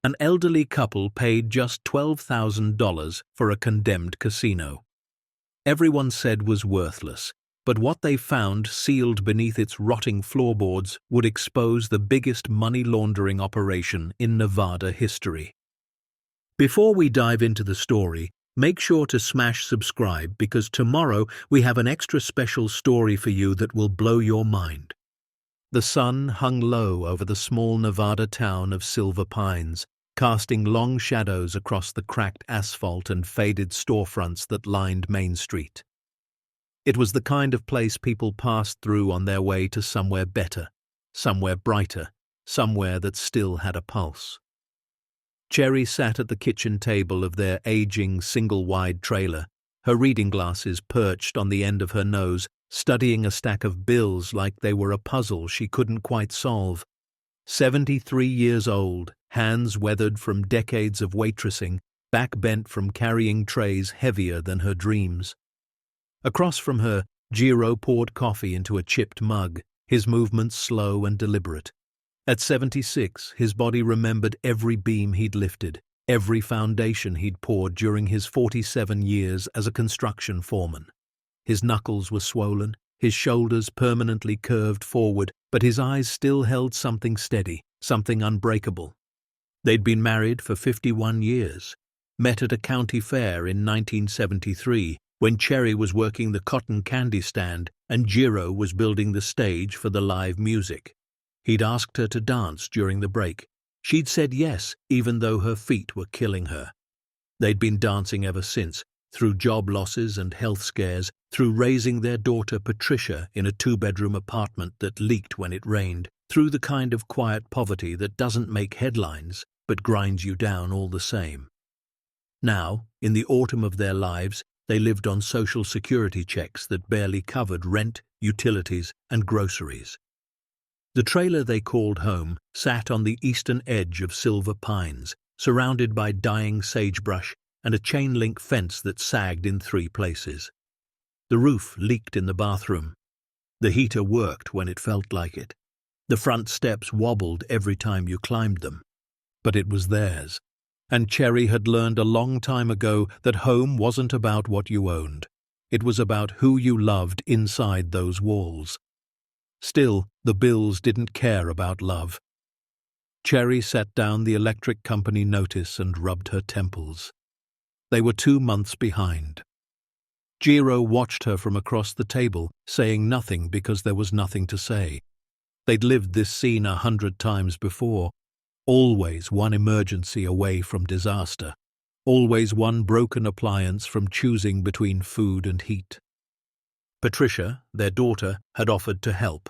An elderly couple paid just $12,000 for a condemned casino. Everyone said was worthless, but what they found sealed beneath its rotting floorboards would expose the biggest money laundering operation in Nevada history. Before we dive into the story, make sure to smash subscribe because tomorrow we have an extra special story for you that will blow your mind. The sun hung low over the small Nevada town of Silver Pines, casting long shadows across the cracked asphalt and faded storefronts that lined Main Street. It was the kind of place people passed through on their way to somewhere better, somewhere brighter, somewhere that still had a pulse. Cherry sat at the kitchen table of their aging single-wide trailer, her reading glasses perched on the end of her nose, studying a stack of bills like they were a puzzle she couldn't quite solve. 73 years old, hands weathered from decades of waitressing, back bent from carrying trays heavier than her dreams. Across from her, Jiro poured coffee into a chipped mug, his movements slow and deliberate. At 76, his body remembered every beam he'd lifted, every foundation he'd poured during his 47 years as a construction foreman. His knuckles were swollen, his shoulders permanently curved forward, but his eyes still held something steady, something unbreakable. They'd been married for 51 years, met at a county fair in 1973 when Cherry was working the cotton candy stand and Jiro was building the stage for the live music. He'd asked her to dance during the break. She'd said yes, even though her feet were killing her. They'd been dancing ever since, through job losses and health scares, through raising their daughter Patricia in a 2-bedroom apartment that leaked when it rained, through the kind of quiet poverty that doesn't make headlines but grinds you down all the same. Now, in the autumn of their lives, they lived on Social Security checks that barely covered rent, utilities, and groceries. The trailer they called home sat on the eastern edge of Silver Pines, surrounded by dying sagebrush and a chain-link fence that sagged in 3 places. The roof leaked in the bathroom. The heater worked when it felt like it. The front steps wobbled every time you climbed them. But it was theirs, and Cherry had learned a long time ago that home wasn't about what you owned. It was about who you loved inside those walls. Still, the bills didn't care about love. Cherry set down the electric company notice and rubbed her temples. They were 2 months behind. Jiro watched her from across the table, saying nothing because there was nothing to say. They'd lived this scene 100 times before. Always one emergency away from disaster. Always one broken appliance from choosing between food and heat. Patricia, their daughter, had offered to help.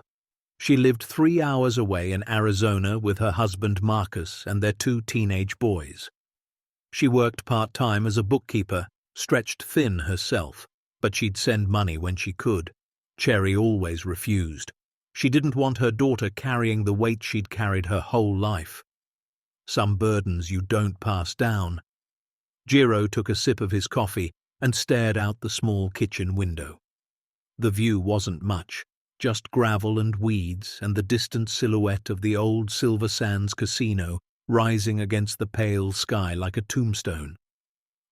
She lived 3 hours away in Arizona with her husband Marcus and their 2 teenage boys. She worked part-time as a bookkeeper, stretched thin herself, but she'd send money when she could. Cherry always refused. She didn't want her daughter carrying the weight she'd carried her whole life. Some burdens you don't pass down. Jiro took a sip of his coffee and stared out the small kitchen window. The view wasn't much, just gravel and weeds and the distant silhouette of the old Silver Sands casino rising against the pale sky like a tombstone.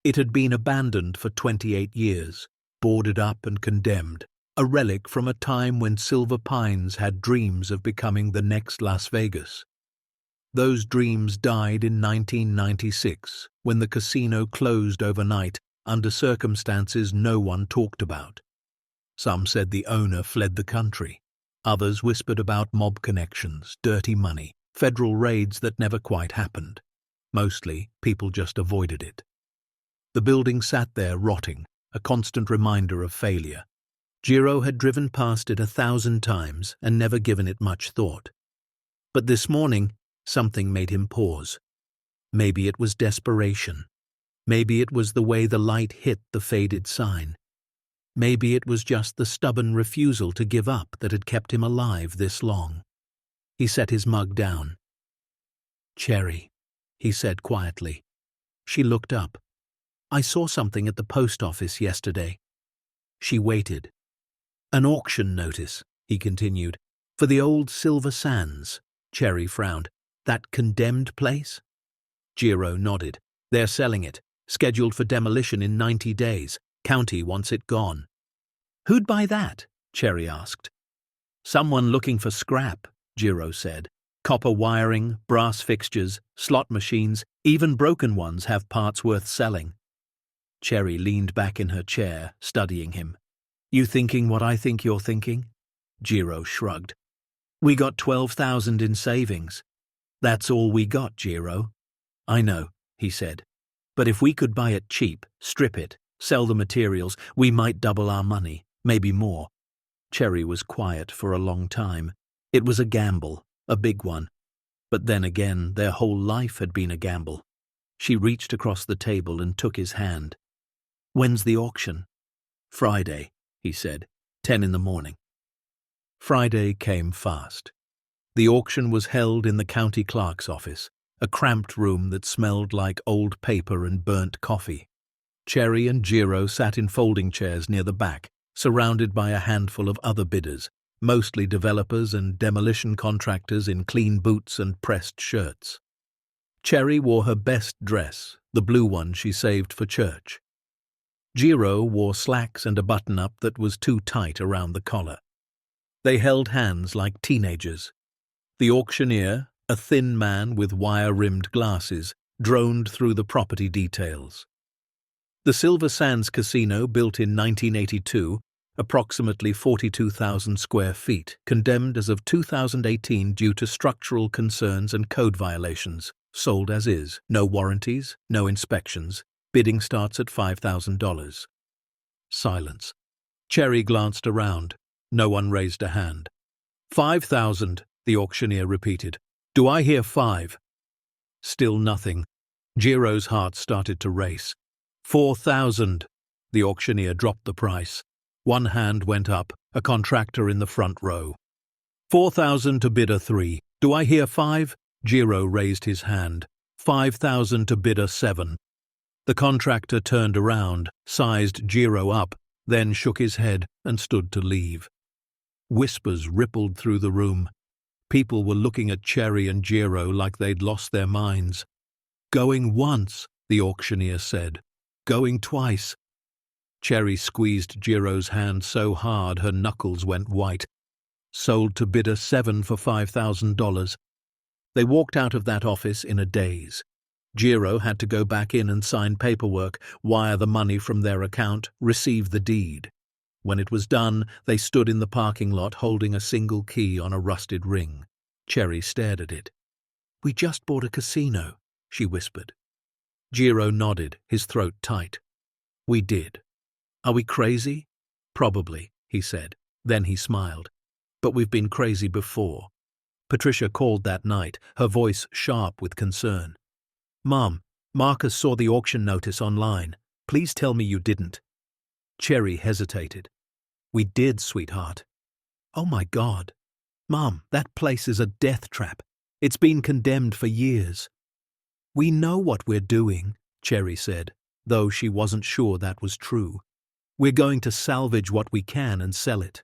It had been abandoned for 28 years, boarded up and condemned, a relic from a time when Silver Pines had dreams of becoming the next Las Vegas. Those dreams died in 1996 when the casino closed overnight under circumstances no one talked about. Some said the owner fled the country. Others whispered about mob connections, dirty money, federal raids that never quite happened. Mostly, people just avoided it. The building sat there rotting, a constant reminder of failure. Jiro had driven past it 1,000 times and never given it much thought. But this morning, something made him pause. Maybe it was desperation. Maybe it was the way the light hit the faded sign. Maybe it was just the stubborn refusal to give up that had kept him alive this long. He set his mug down. "Cherry," he said quietly. She looked up. "I saw something at the post office yesterday." She waited. "An auction notice," he continued, "for the old Silver Sands." Cherry frowned. "That condemned place?" Jiro nodded. They're selling it. Scheduled for demolition in 90 days. County wants it gone. Who'd buy that? Cherry asked. Someone looking for scrap, Jiro said. Copper wiring, brass fixtures, slot machines, even broken ones have parts worth selling. Cherry leaned back in her chair, studying him. You thinking what I think you're thinking? Jiro shrugged. We got 12,000 in savings. That's all we got, Jiro. I know, he said. But if we could buy it cheap, strip it, sell the materials, we might double our money, maybe more. Cherry was quiet for a long time. It was a gamble, a big one. But then again, their whole life had been a gamble. She reached across the table and took his hand. When's the auction? Friday, he said, 10 in the morning. Friday came fast. The auction was held in the county clerk's office, a cramped room that smelled like old paper and burnt coffee. Cherry and Jiro sat in folding chairs near the back, surrounded by a handful of other bidders, mostly developers and demolition contractors in clean boots and pressed shirts. Cherry wore her best dress, the blue one she saved for church. Jiro wore slacks and a button-up that was too tight around the collar. They held hands like teenagers. The auctioneer, a thin man with wire-rimmed glasses, droned through the property details. The Silver Sands Casino, built in 1982, approximately 42,000 square feet, condemned as of 2018 due to structural concerns and code violations, sold as is, no warranties, no inspections, bidding starts at $5,000. Silence. Cherry glanced around. No one raised a hand. 5,000, the auctioneer repeated. Do I hear 5? Still nothing. Jiro's heart started to race. 4,000. The auctioneer dropped the price. One hand went up, a contractor in the front row. 4,000 to bidder 3. Do I hear 5? Jiro raised his hand. 5,000 to bidder 7. The contractor turned around, sized Jiro up, then shook his head and stood to leave. Whispers rippled through the room. People were looking at Cherry and Jiro like they'd lost their minds. Going once, the auctioneer said. Going twice. Cherry squeezed Jiro's hand so hard her knuckles went white. Sold to bidder 7 for $5,000. They walked out of that office in a daze. Jiro had to go back in and sign paperwork, wire the money from their account, receive the deed. When it was done, they stood in the parking lot holding a single key on a rusted ring. Cherry stared at it. We just bought a casino, she whispered. Jiro nodded, his throat tight. We did. Are we crazy? Probably, he said. Then he smiled. But we've been crazy before. Patricia called that night, her voice sharp with concern. Mom, Marcus saw the auction notice online. Please tell me you didn't. Cherry hesitated. We did, sweetheart. Oh my God. Mom, that place is a death trap. It's been condemned for years. We know what we're doing, Cherry said, though she wasn't sure that was true. We're going to salvage what we can and sell it.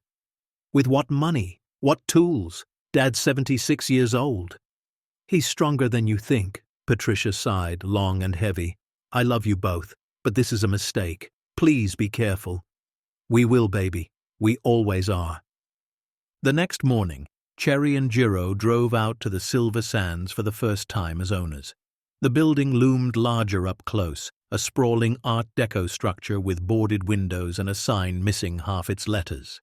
With what money? What tools? Dad's 76 years old. He's stronger than you think. Patricia sighed, long and heavy. I love you both, but this is a mistake. Please be careful. We will, baby. We always are. The next morning, Cherry and Jiro drove out to the Silver Sands for the first time as owners. The building loomed larger up close, a sprawling Art Deco structure with boarded windows and a sign missing half its letters.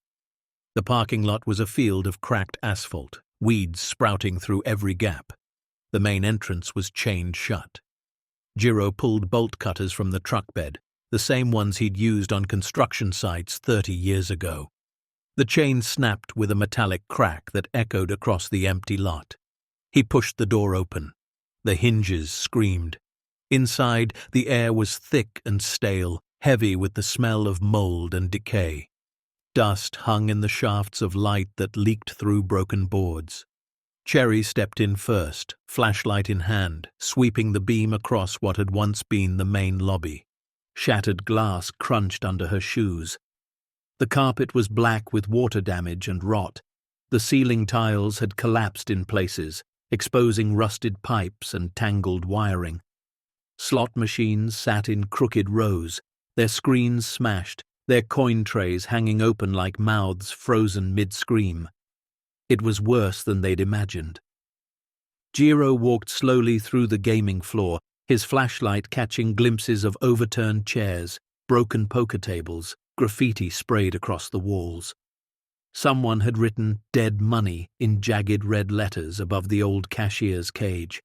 The parking lot was a field of cracked asphalt, weeds sprouting through every gap. The main entrance was chained shut. Jiro pulled bolt cutters from the truck bed, the same ones he'd used on construction sites 30 years ago. The chain snapped with a metallic crack that echoed across the empty lot. He pushed the door open. The hinges screamed. Inside, the air was thick and stale, heavy with the smell of mold and decay. Dust hung in the shafts of light that leaked through broken boards. Cherry stepped in first, flashlight in hand, sweeping the beam across what had once been the main lobby. Shattered glass crunched under her shoes. The carpet was black with water damage and rot. The ceiling tiles had collapsed in places, exposing rusted pipes and tangled wiring. Slot machines sat in crooked rows, their screens smashed, their coin trays hanging open like mouths frozen mid-scream. It was worse than they'd imagined. Jiro walked slowly through the gaming floor, his flashlight catching glimpses of overturned chairs, broken poker tables, graffiti sprayed across the walls. Someone had written "Dead Money" in jagged red letters above the old cashier's cage.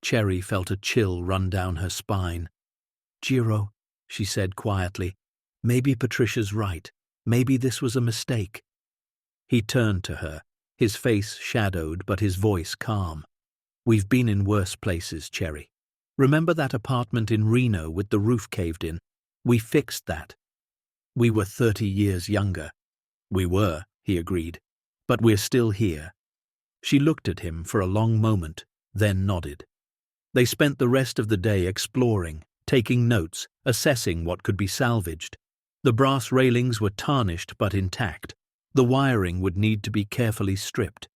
Cherry felt a chill run down her spine. "Jiro," she said quietly, "maybe Patricia's right. Maybe this was a mistake." He turned to her, his face shadowed but his voice calm. "We've been in worse places, Cherry. Remember that apartment in Reno with the roof caved in? We fixed that. We were 30 years younger." "We were," he agreed, "but we're still here." She looked at him for a long moment, then nodded. They spent the rest of the day exploring, taking notes, assessing what could be salvaged. The brass railings were tarnished but intact. The wiring would need to be carefully stripped.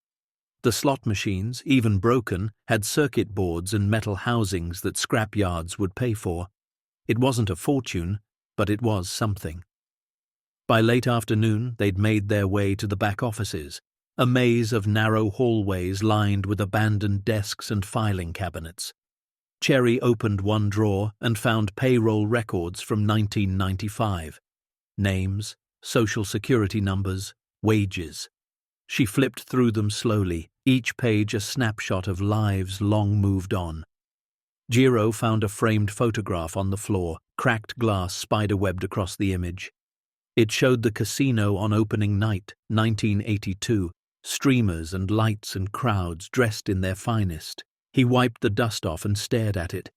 The slot machines, even broken, had circuit boards and metal housings that scrap yards would pay for. It wasn't a fortune, but it was something. By late afternoon, they'd made their way to the back offices, a maze of narrow hallways lined with abandoned desks and filing cabinets. Cherry opened one drawer and found payroll records from 1995. Names, social security numbers, wages. She flipped through them slowly, each page a snapshot of lives long moved on. Jiro found a framed photograph on the floor, cracked glass spiderwebbed across the image. It showed the casino on opening night, 1982, streamers and lights and crowds dressed in their finest. He wiped the dust off and stared at it.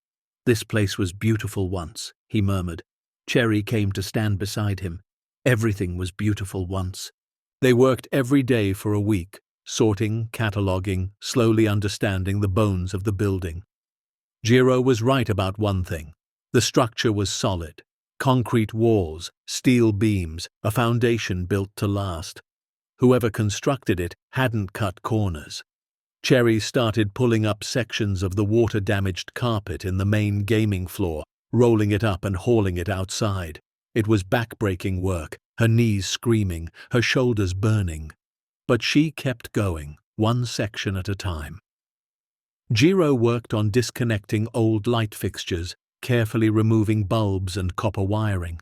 "This place was beautiful once," he murmured. Cherry came to stand beside him. Everything was beautiful once. They worked every day for a week, sorting, cataloging, slowly understanding the bones of the building. Jiro was right about one thing. The structure was solid. Concrete walls, steel beams, a foundation built to last. Whoever constructed it hadn't cut corners. Cherry started pulling up sections of the water-damaged carpet in the main gaming floor, rolling it up and hauling it outside. It was back-breaking work, her knees screaming, her shoulders burning. But she kept going, one section at a time. Jiro worked on disconnecting old light fixtures, carefully removing bulbs and copper wiring.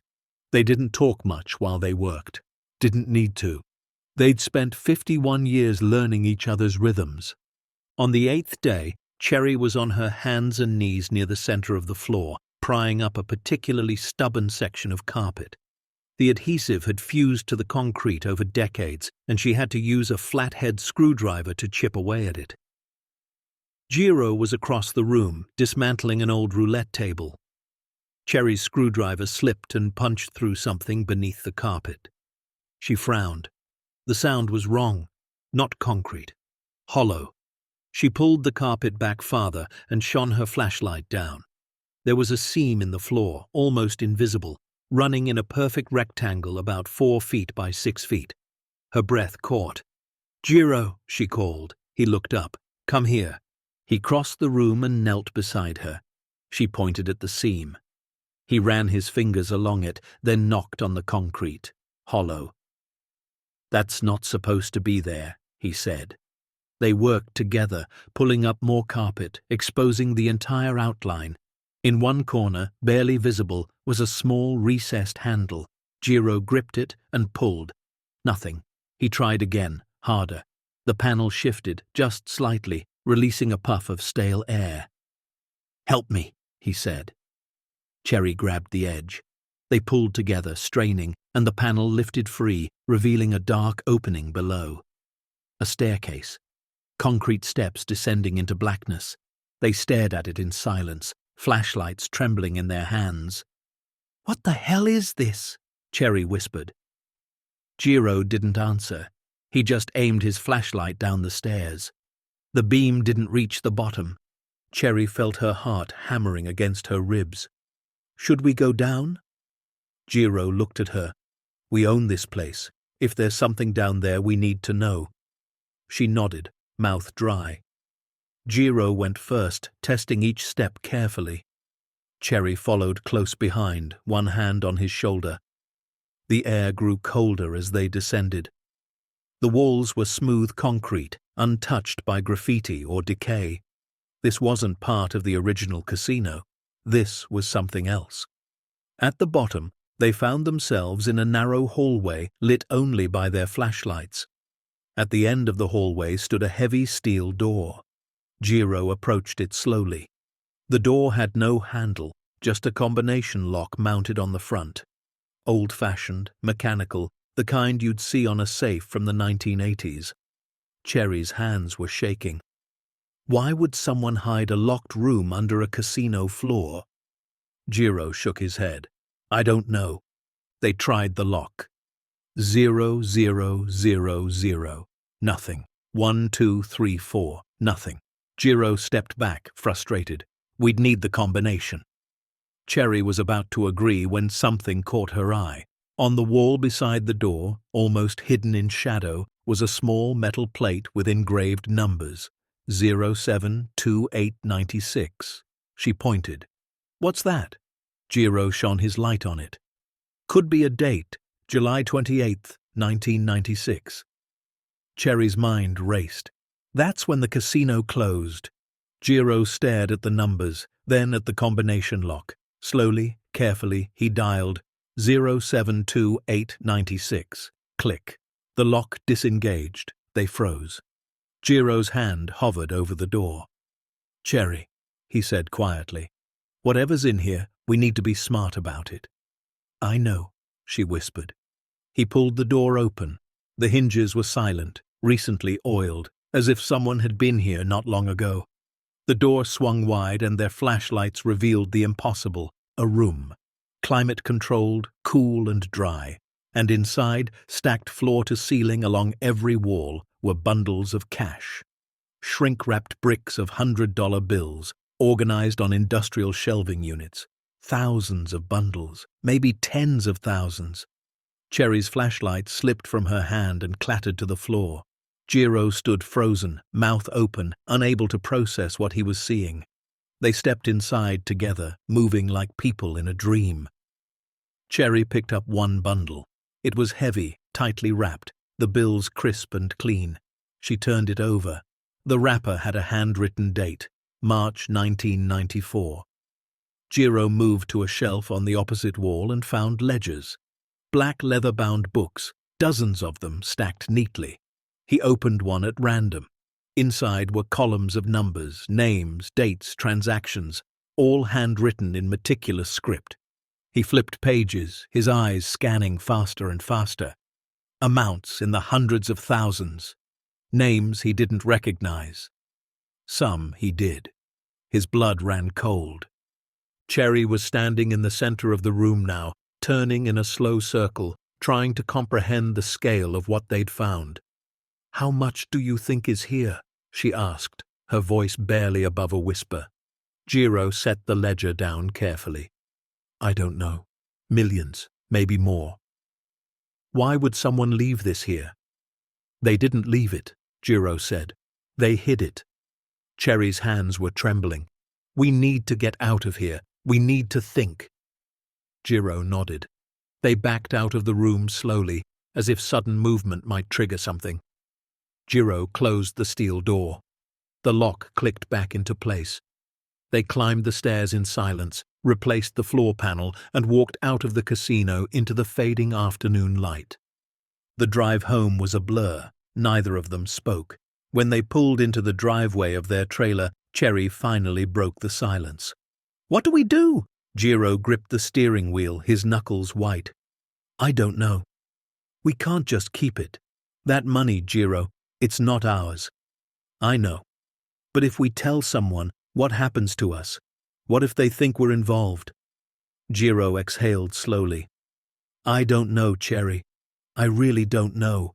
They didn't talk much while they worked. Didn't need to. They'd spent 51 years learning each other's rhythms. On the 8th day, Cherry was on her hands and knees near the center of the floor, prying up a particularly stubborn section of carpet. The adhesive had fused to the concrete over decades, and she had to use a flathead screwdriver to chip away at it. Jiro was across the room, dismantling an old roulette table. Cherry's screwdriver slipped and punched through something beneath the carpet. She frowned. The sound was wrong. Not concrete. Hollow. She pulled the carpet back farther and shone her flashlight down. There was a seam in the floor, almost invisible, running in a perfect rectangle about 4 feet by 6 feet. Her breath caught. "Jiro," she called. He looked up. "Come here." He crossed the room and knelt beside her. She pointed at the seam. He ran his fingers along it, then knocked on the concrete. Hollow. "That's not supposed to be there," he said. They worked together, pulling up more carpet, exposing the entire outline. In one corner, barely visible, was a small recessed handle. Jiro gripped it and pulled. Nothing. He tried again, harder. The panel shifted, just slightly, releasing a puff of stale air. "Help me," he said. Cherry grabbed the edge. They pulled together, straining, and the panel lifted free, revealing a dark opening below. A staircase. Concrete steps descending into blackness. They stared at it in silence, flashlights trembling in their hands. "What the hell is this?" Cherry whispered. Jiro didn't answer. He just aimed his flashlight down the stairs. The beam didn't reach the bottom. Cherry felt her heart hammering against her ribs. "Should we go down?" Jiro looked at her. "We own this place. If there's something down there, we need to know." She nodded, mouth dry. Jiro went first, testing each step carefully. Cherry followed close behind, one hand on his shoulder. The air grew colder as they descended. The walls were smooth concrete, untouched by graffiti or decay. This wasn't part of the original casino. This was something else. At the bottom, they found themselves in a narrow hallway lit only by their flashlights. At the end of the hallway stood a heavy steel door. Jiro approached it slowly. The door had no handle, just a combination lock mounted on the front. Old-fashioned, mechanical, the kind you'd see on a safe from the 1980s. Cherry's hands were shaking. Why would someone hide a locked room under a casino floor? Jiro shook his head. I don't know. They tried the lock. 0, 0, 0, 0. Nothing. 1, 2, 3, 4. Nothing. Jiro stepped back, frustrated. We'd need the combination. Cherry was about to agree when something caught her eye. On the wall beside the door, almost hidden in shadow, was a small metal plate with engraved numbers. 072896. She pointed. What's that? Jiro shone his light on it. Could be a date, July 28th, 1996. Cherry's mind raced. That's when the casino closed. Jiro stared at the numbers, then at the combination lock. Slowly, carefully, he dialed 072896. Click. The lock disengaged. They froze. Jiro's hand hovered over the door. Cherry, he said quietly. Whatever's in here, we need to be smart about it. I know, she whispered. He pulled the door open. The hinges were silent, recently oiled, as if someone had been here not long ago. The door swung wide and their flashlights revealed the impossible, a room. Climate-controlled, cool and dry, and inside, stacked floor to ceiling along every wall, were bundles of cash. Shrink-wrapped bricks of $100 bills, organized on industrial shelving units. Thousands of bundles, maybe tens of thousands. Cherry's flashlight slipped from her hand and clattered to the floor. Jiro stood frozen, mouth open, unable to process what he was seeing. They stepped inside together, moving like people in a dream. Cherry picked up one bundle. It was heavy, tightly wrapped, the bills crisp and clean. She turned it over. The wrapper had a handwritten date, March 1994. Jiro moved to a shelf on the opposite wall and found ledgers. Black leather-bound books, dozens of them stacked neatly. He opened one at random. Inside were columns of numbers, names, dates, transactions, all handwritten in meticulous script. He flipped pages, his eyes scanning faster and faster. Amounts in the hundreds of thousands. Names he didn't recognize. Some he did. His blood ran cold. Cherry was standing in the center of the room now, turning in a slow circle, trying to comprehend the scale of what they'd found. How much do you think is here? She asked, her voice barely above a whisper. Jiro set the ledger down carefully. I don't know. Millions, maybe more. Why would someone leave this here? They didn't leave it, Jiro said. They hid it. Cherry's hands were trembling. We need to get out of here. We need to think. Jiro nodded. They backed out of the room slowly, as if sudden movement might trigger something. Jiro closed the steel door. The lock clicked back into place. They climbed the stairs in silence, replaced the floor panel, and walked out of the casino into the fading afternoon light. The drive home was a blur. Neither of them spoke. When they pulled into the driveway of their trailer, Cherry finally broke the silence. What do we do? Jiro gripped the steering wheel, his knuckles white. I don't know. We can't just keep it. That money, Jiro, it's not ours. I know. But if we tell someone, what happens to us? What if they think we're involved? Jiro exhaled slowly. I don't know, Cherry. I really don't know.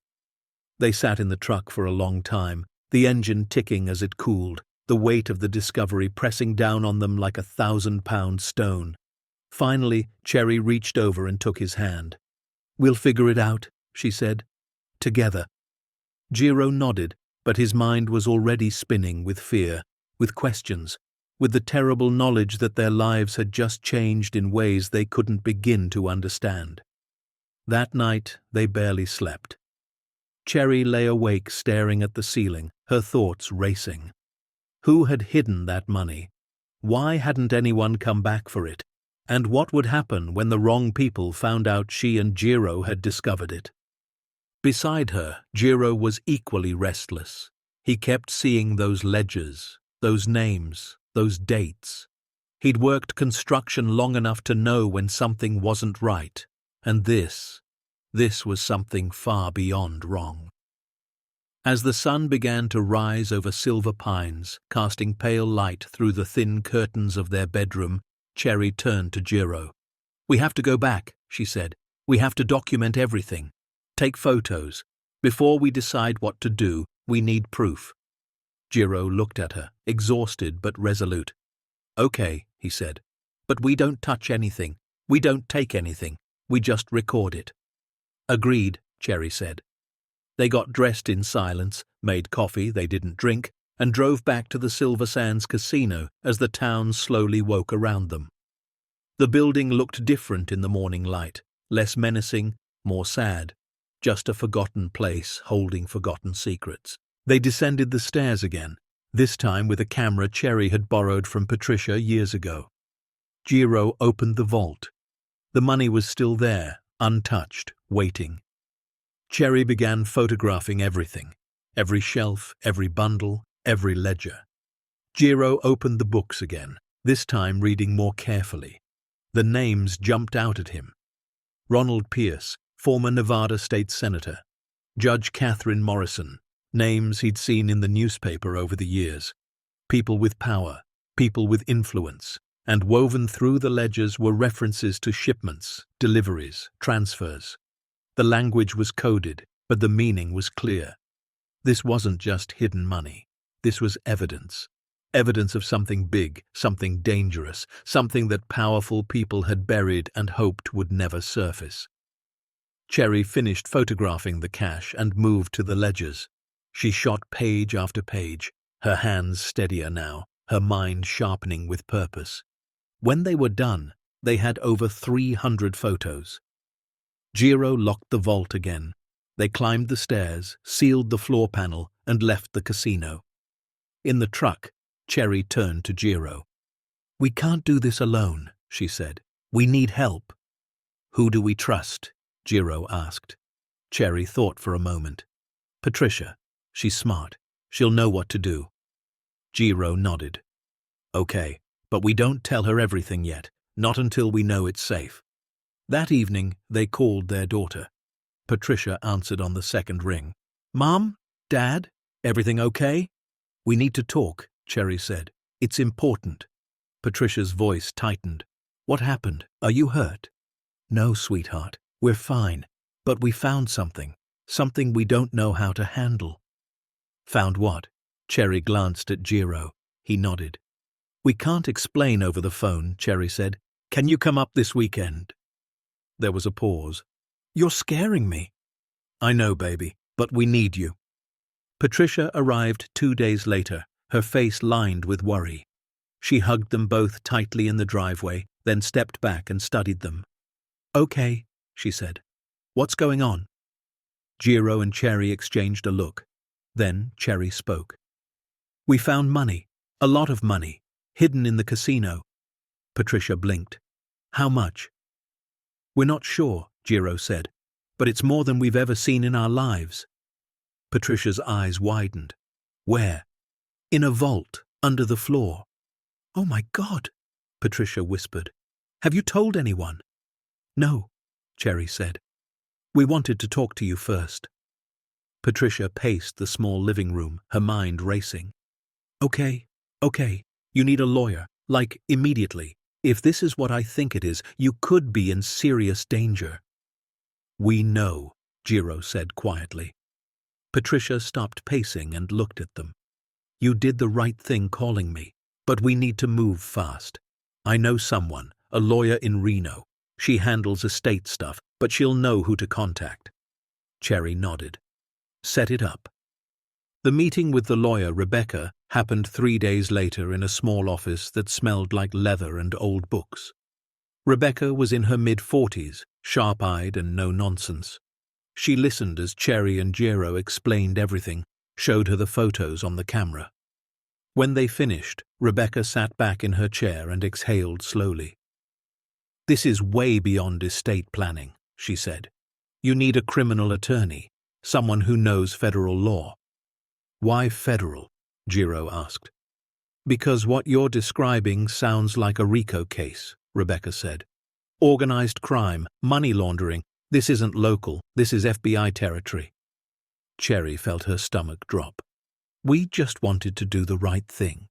They sat in the truck for a long time, the engine ticking as it cooled, the weight of the discovery pressing down on them like a 1,000-pound stone. Finally, Cherry reached over and took his hand. We'll figure it out, she said. Together. Jiro nodded, but his mind was already spinning with fear, with questions. with the terrible knowledge that their lives had just changed in ways they couldn't begin to understand. That night, they barely slept. Cherry lay awake staring at the ceiling, her thoughts racing. Who had hidden that money? Why hadn't anyone come back for it? And what would happen when the wrong people found out she and Jiro had discovered it? Beside her, Jiro was equally restless. He kept seeing those ledgers, those names, those dates. He'd worked construction long enough to know when something wasn't right, and this was something far beyond wrong. As the sun began to rise over silver pines, casting pale light through the thin curtains of their bedroom, Cherry turned to Jiro. "We have to go back," she said. "We have to document everything. Take photos. Before we decide what to do, we need proof." Jiro looked at her, exhausted but resolute. "Okay," he said. "But we don't touch anything. We don't take anything. We just record it." "Agreed," Cherry said. They got dressed in silence, made coffee they didn't drink, and drove back to the Silver Sands Casino as the town slowly woke around them. The building looked different in the morning light, less menacing, more sad, just a forgotten place holding forgotten secrets. They descended the stairs again, this time with a camera Cherry had borrowed from Patricia years ago. Jiro opened the vault. The money was still there, untouched, waiting. Cherry began photographing everything, every shelf, every bundle, every ledger. Jiro opened the books again, this time reading more carefully. The names jumped out at him. Ronald Pierce, former Nevada state senator. Judge Catherine Morrison, names he'd seen in the newspaper over the years. People with power, people with influence, and woven through the ledgers were references to shipments, deliveries, transfers. The language was coded, but the meaning was clear. This wasn't just hidden money. This was evidence. Evidence of something big, something dangerous, something that powerful people had buried and hoped would never surface. Cherry finished photographing the cash and moved to the ledgers. She shot page after page, her hands steadier now, her mind sharpening with purpose. When they were done, they had over 300 photos. Jiro locked the vault again. They climbed the stairs, sealed the floor panel, and left the casino. In the truck, Cherry turned to Jiro. "We can't do this alone," she said. "We need help." "Who do we trust?" Jiro asked. Cherry thought for a moment. "Patricia. She's smart. She'll know what to do." Jiro nodded. "Okay, but we don't tell her everything yet, not until we know it's safe." That evening, they called their daughter. Patricia answered on the second ring. "Mom? Dad? Everything okay?" "We need to talk," Cherry said. "It's important." Patricia's voice tightened. "What happened? Are you hurt?" "No, sweetheart. We're fine. But we found something. Something we don't know how to handle." "Found what?" Cherry glanced at Jiro. He nodded. "We can't explain over the phone," Cherry said. "Can you come up this weekend?" There was a pause. "You're scaring me." "I know, baby, but we need you." Patricia arrived 2 days later, her face lined with worry. She hugged them both tightly in the driveway, then stepped back and studied them. "Okay," she said. "What's going on?" Jiro and Cherry exchanged a look. Then Cherry spoke. "We found money, a lot of money, hidden in the casino." Patricia blinked. "How much?" "We're not sure," Jiro said, "but it's more than we've ever seen in our lives." Patricia's eyes widened. "Where?" "In a vault, under the floor." "Oh my God," Patricia whispered. "Have you told anyone?" "No," Cherry said. "We wanted to talk to you first." Patricia paced the small living room, her mind racing. Okay, you need a lawyer, like immediately. If this is what I think it is, you could be in serious danger." "We know," Jiro said quietly. Patricia stopped pacing and looked at them. "You did the right thing calling me, but we need to move fast. I know someone, a lawyer in Reno. She handles estate stuff, but she'll know who to contact." Cherry nodded. "Set it up." The meeting with the lawyer, Rebecca, happened 3 days later in a small office that smelled like leather and old books. Rebecca was in her mid-40s, sharp-eyed and no-nonsense. She listened as Cherry and Jiro explained everything, showed her the photos on the camera. When they finished, Rebecca sat back in her chair and exhaled slowly. "This is way beyond estate planning," she said. "You need a criminal attorney, someone who knows federal law." "Why federal?" Jiro asked. "Because what you're describing sounds like a RICO case," Rebecca said. "Organized crime, money laundering. This isn't local, this is FBI territory." Cherry felt her stomach drop. "We just wanted to do the right thing."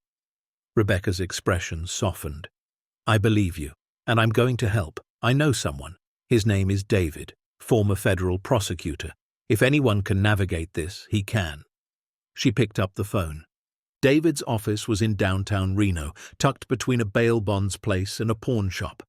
Rebecca's expression softened. "I believe you, and I'm going to help. I know someone. His name is David, former federal prosecutor. If anyone can navigate this, he can." She picked up the phone. David's office was in downtown Reno, tucked between a bail bonds place and a pawn shop.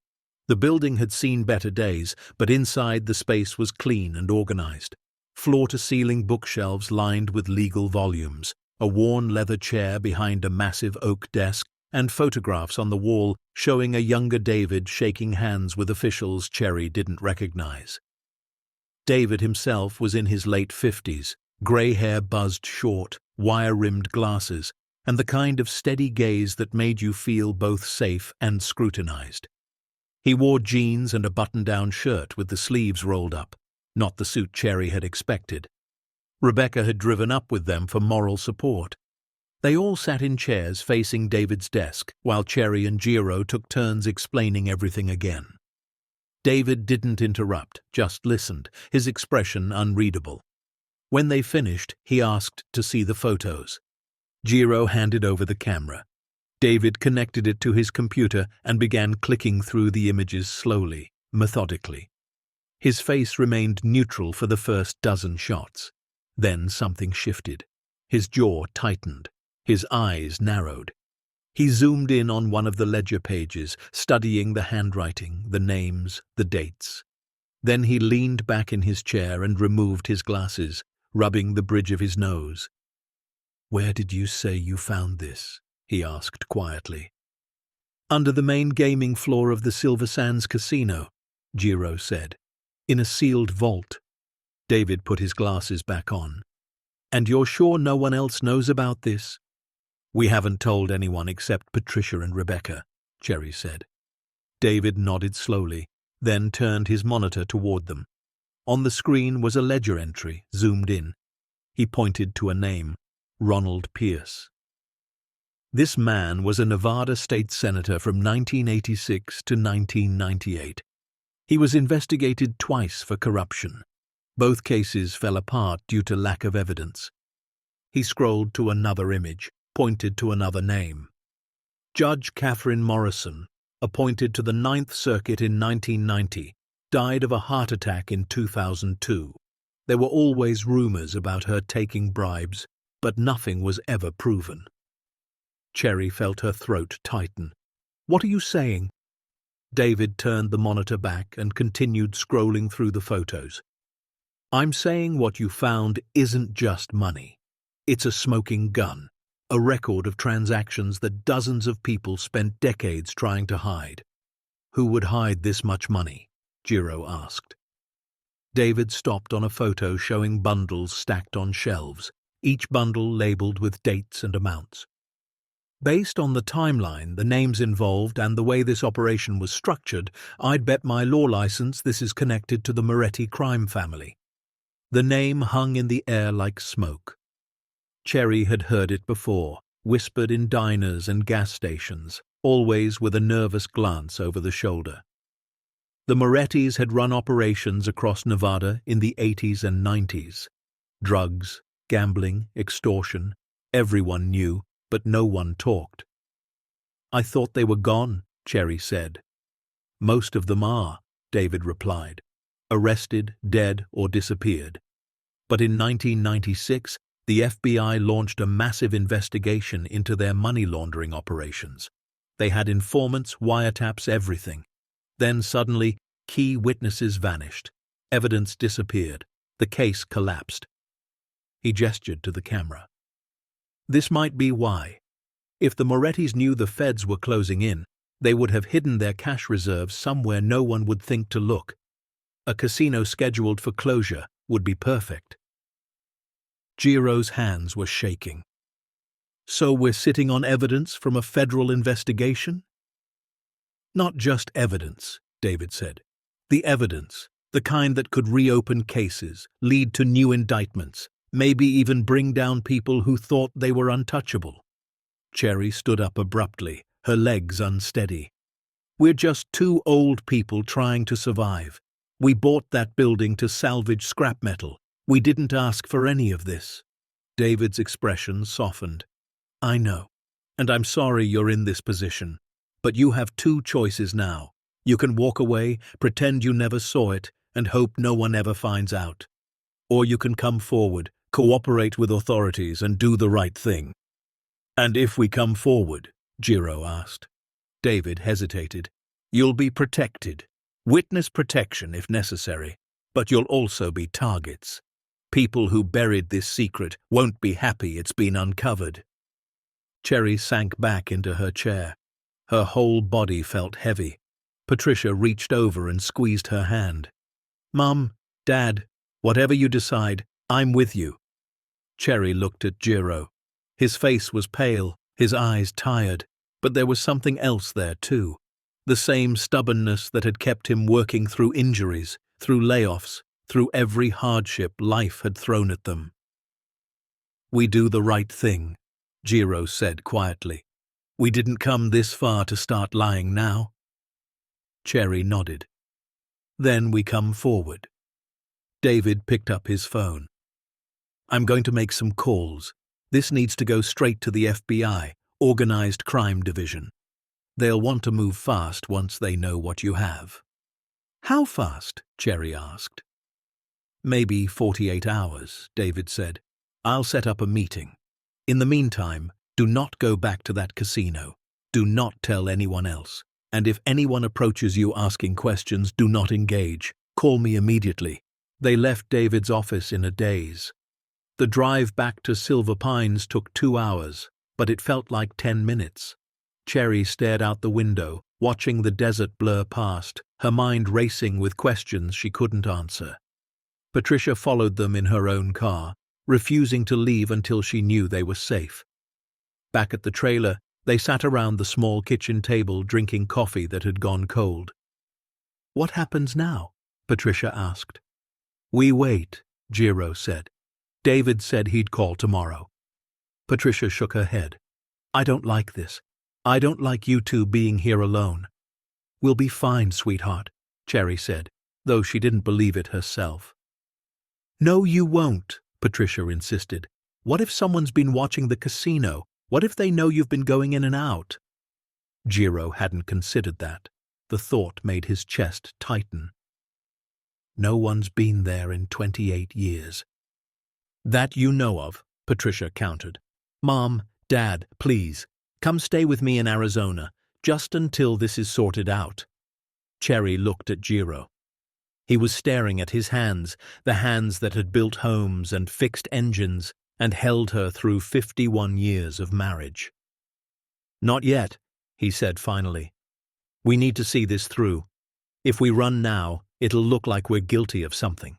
The building had seen better days, but inside the space was clean and organized. Floor-to-ceiling bookshelves lined with legal volumes, a worn leather chair behind a massive oak desk, and photographs on the wall showing a younger David shaking hands with officials Cherry didn't recognize. David himself was in his late 50s, grey hair buzzed short, wire-rimmed glasses, and the kind of steady gaze that made you feel both safe and scrutinized. He wore jeans and a button-down shirt with the sleeves rolled up, not the suit Cherry had expected. Rebecca had driven up with them for moral support. They all sat in chairs facing David's desk, while Cherry and Jiro took turns explaining everything again. David didn't interrupt, just listened, his expression unreadable. When they finished, he asked to see the photos. Jiro handed over the camera. David connected it to his computer and began clicking through the images slowly, methodically. His face remained neutral for the first dozen shots. Then something shifted. His jaw tightened. His eyes narrowed. He zoomed in on one of the ledger pages, studying the handwriting, the names, the dates. Then he leaned back in his chair and removed his glasses, rubbing the bridge of his nose. "Where did you say you found this?" he asked quietly. "Under the main gaming floor of the Silver Sands Casino," Jiro said. "In a sealed vault." David put his glasses back on. "And you're sure no one else knows about this?" "We haven't told anyone except Patricia and Rebecca," Cherry said. David nodded slowly, then turned his monitor toward them. On the screen was a ledger entry, zoomed in. He pointed to a name, Ronald Pierce. This man was a Nevada state senator from 1986 to 1998. He was investigated twice for corruption. Both cases fell apart due to lack of evidence. He scrolled to another image, pointed to another name. Judge Catherine Morrison, appointed to the Ninth Circuit in 1990, died of a heart attack in 2002. There were always rumors about her taking bribes, but nothing was ever proven. Cherry felt her throat tighten. "What are you saying?" David turned the monitor back and continued scrolling through the photos. "I'm saying what you found isn't just money. It's a smoking gun, a record of transactions that dozens of people spent decades trying to hide." "Who would hide this much money?" Jiro asked. David stopped on a photo showing bundles stacked on shelves, each bundle labeled with dates and amounts. "Based on the timeline, the names involved, and the way this operation was structured, I'd bet my law license this is connected to the Moretti crime family." The name hung in the air like smoke. Cherry had heard it before, whispered in diners and gas stations, always with a nervous glance over the shoulder. The Morettis had run operations across Nevada in the 80s and 90s. Drugs, gambling, extortion, everyone knew, but no one talked. "I thought they were gone," Cherry said. "Most of them are," David replied. "Arrested, dead, or disappeared. But in 1996, the FBI launched a massive investigation into their money laundering operations. They had informants, wiretaps, everything. Then suddenly, key witnesses vanished. Evidence disappeared. The case collapsed." He gestured to the camera. This might be why. If the Morettis knew the feds were closing in, they would have hidden their cash reserves somewhere no one would think to look. A casino scheduled for closure would be perfect. Jiro's hands were shaking. So we're sitting on evidence from a federal investigation? Not just evidence, David said. The evidence, the kind that could reopen cases, lead to new indictments, maybe even bring down people who thought they were untouchable. Cherry stood up abruptly, her legs unsteady. We're just two old people trying to survive. We bought that building to salvage scrap metal. We didn't ask for any of this. David's expression softened. I know, and I'm sorry you're in this position. But you have two choices now. You can walk away, pretend you never saw it, and hope no one ever finds out. Or you can come forward, cooperate with authorities, and do the right thing. And if we come forward? Jiro asked. David hesitated. You'll be protected. Witness protection if necessary. But you'll also be targets. People who buried this secret won't be happy it's been uncovered. Cherry sank back into her chair. Her whole body felt heavy. Patricia reached over and squeezed her hand. Mum, Dad, whatever you decide, I'm with you. Cherry looked at Jiro. His face was pale, his eyes tired, but there was something else there too. The same stubbornness that had kept him working through injuries, through layoffs, through every hardship life had thrown at them. We do the right thing, Jiro said quietly. We didn't come this far to start lying now. Cherry nodded. Then we come forward. David picked up his phone. I'm going to make some calls. This needs to go straight to the FBI, Organized Crime Division. They'll want to move fast once they know what you have. How fast? Cherry asked. Maybe 48 hours, David said. I'll set up a meeting. In the meantime, do not go back to that casino. Do not tell anyone else. And if anyone approaches you asking questions, do not engage. Call me immediately. They left David's office in a daze. The drive back to Silver Pines took 2 hours, but it felt like 10 minutes. Cherry stared out the window, watching the desert blur past, her mind racing with questions she couldn't answer. Patricia followed them in her own car, refusing to leave until she knew they were safe. Back at the trailer, they sat around the small kitchen table drinking coffee that had gone cold. What happens now? Patricia asked. We wait, Jiro said. David said he'd call tomorrow. Patricia shook her head. I don't like this. I don't like you two being here alone. We'll be fine, sweetheart, Cherry said, though she didn't believe it herself. No, you won't, Patricia insisted. What if someone's been watching the casino? What if they know you've been going in and out? Jiro hadn't considered that. The thought made his chest tighten. No one's been there in 28 years. That you know of, Patricia countered. Mom, Dad, please, come stay with me in Arizona, just until this is sorted out. Cherry looked at Jiro. He was staring at his hands, the hands that had built homes and fixed engines and held her through 51 years of marriage. Not yet, he said finally. We need to see this through. If we run now, it'll look like we're guilty of something.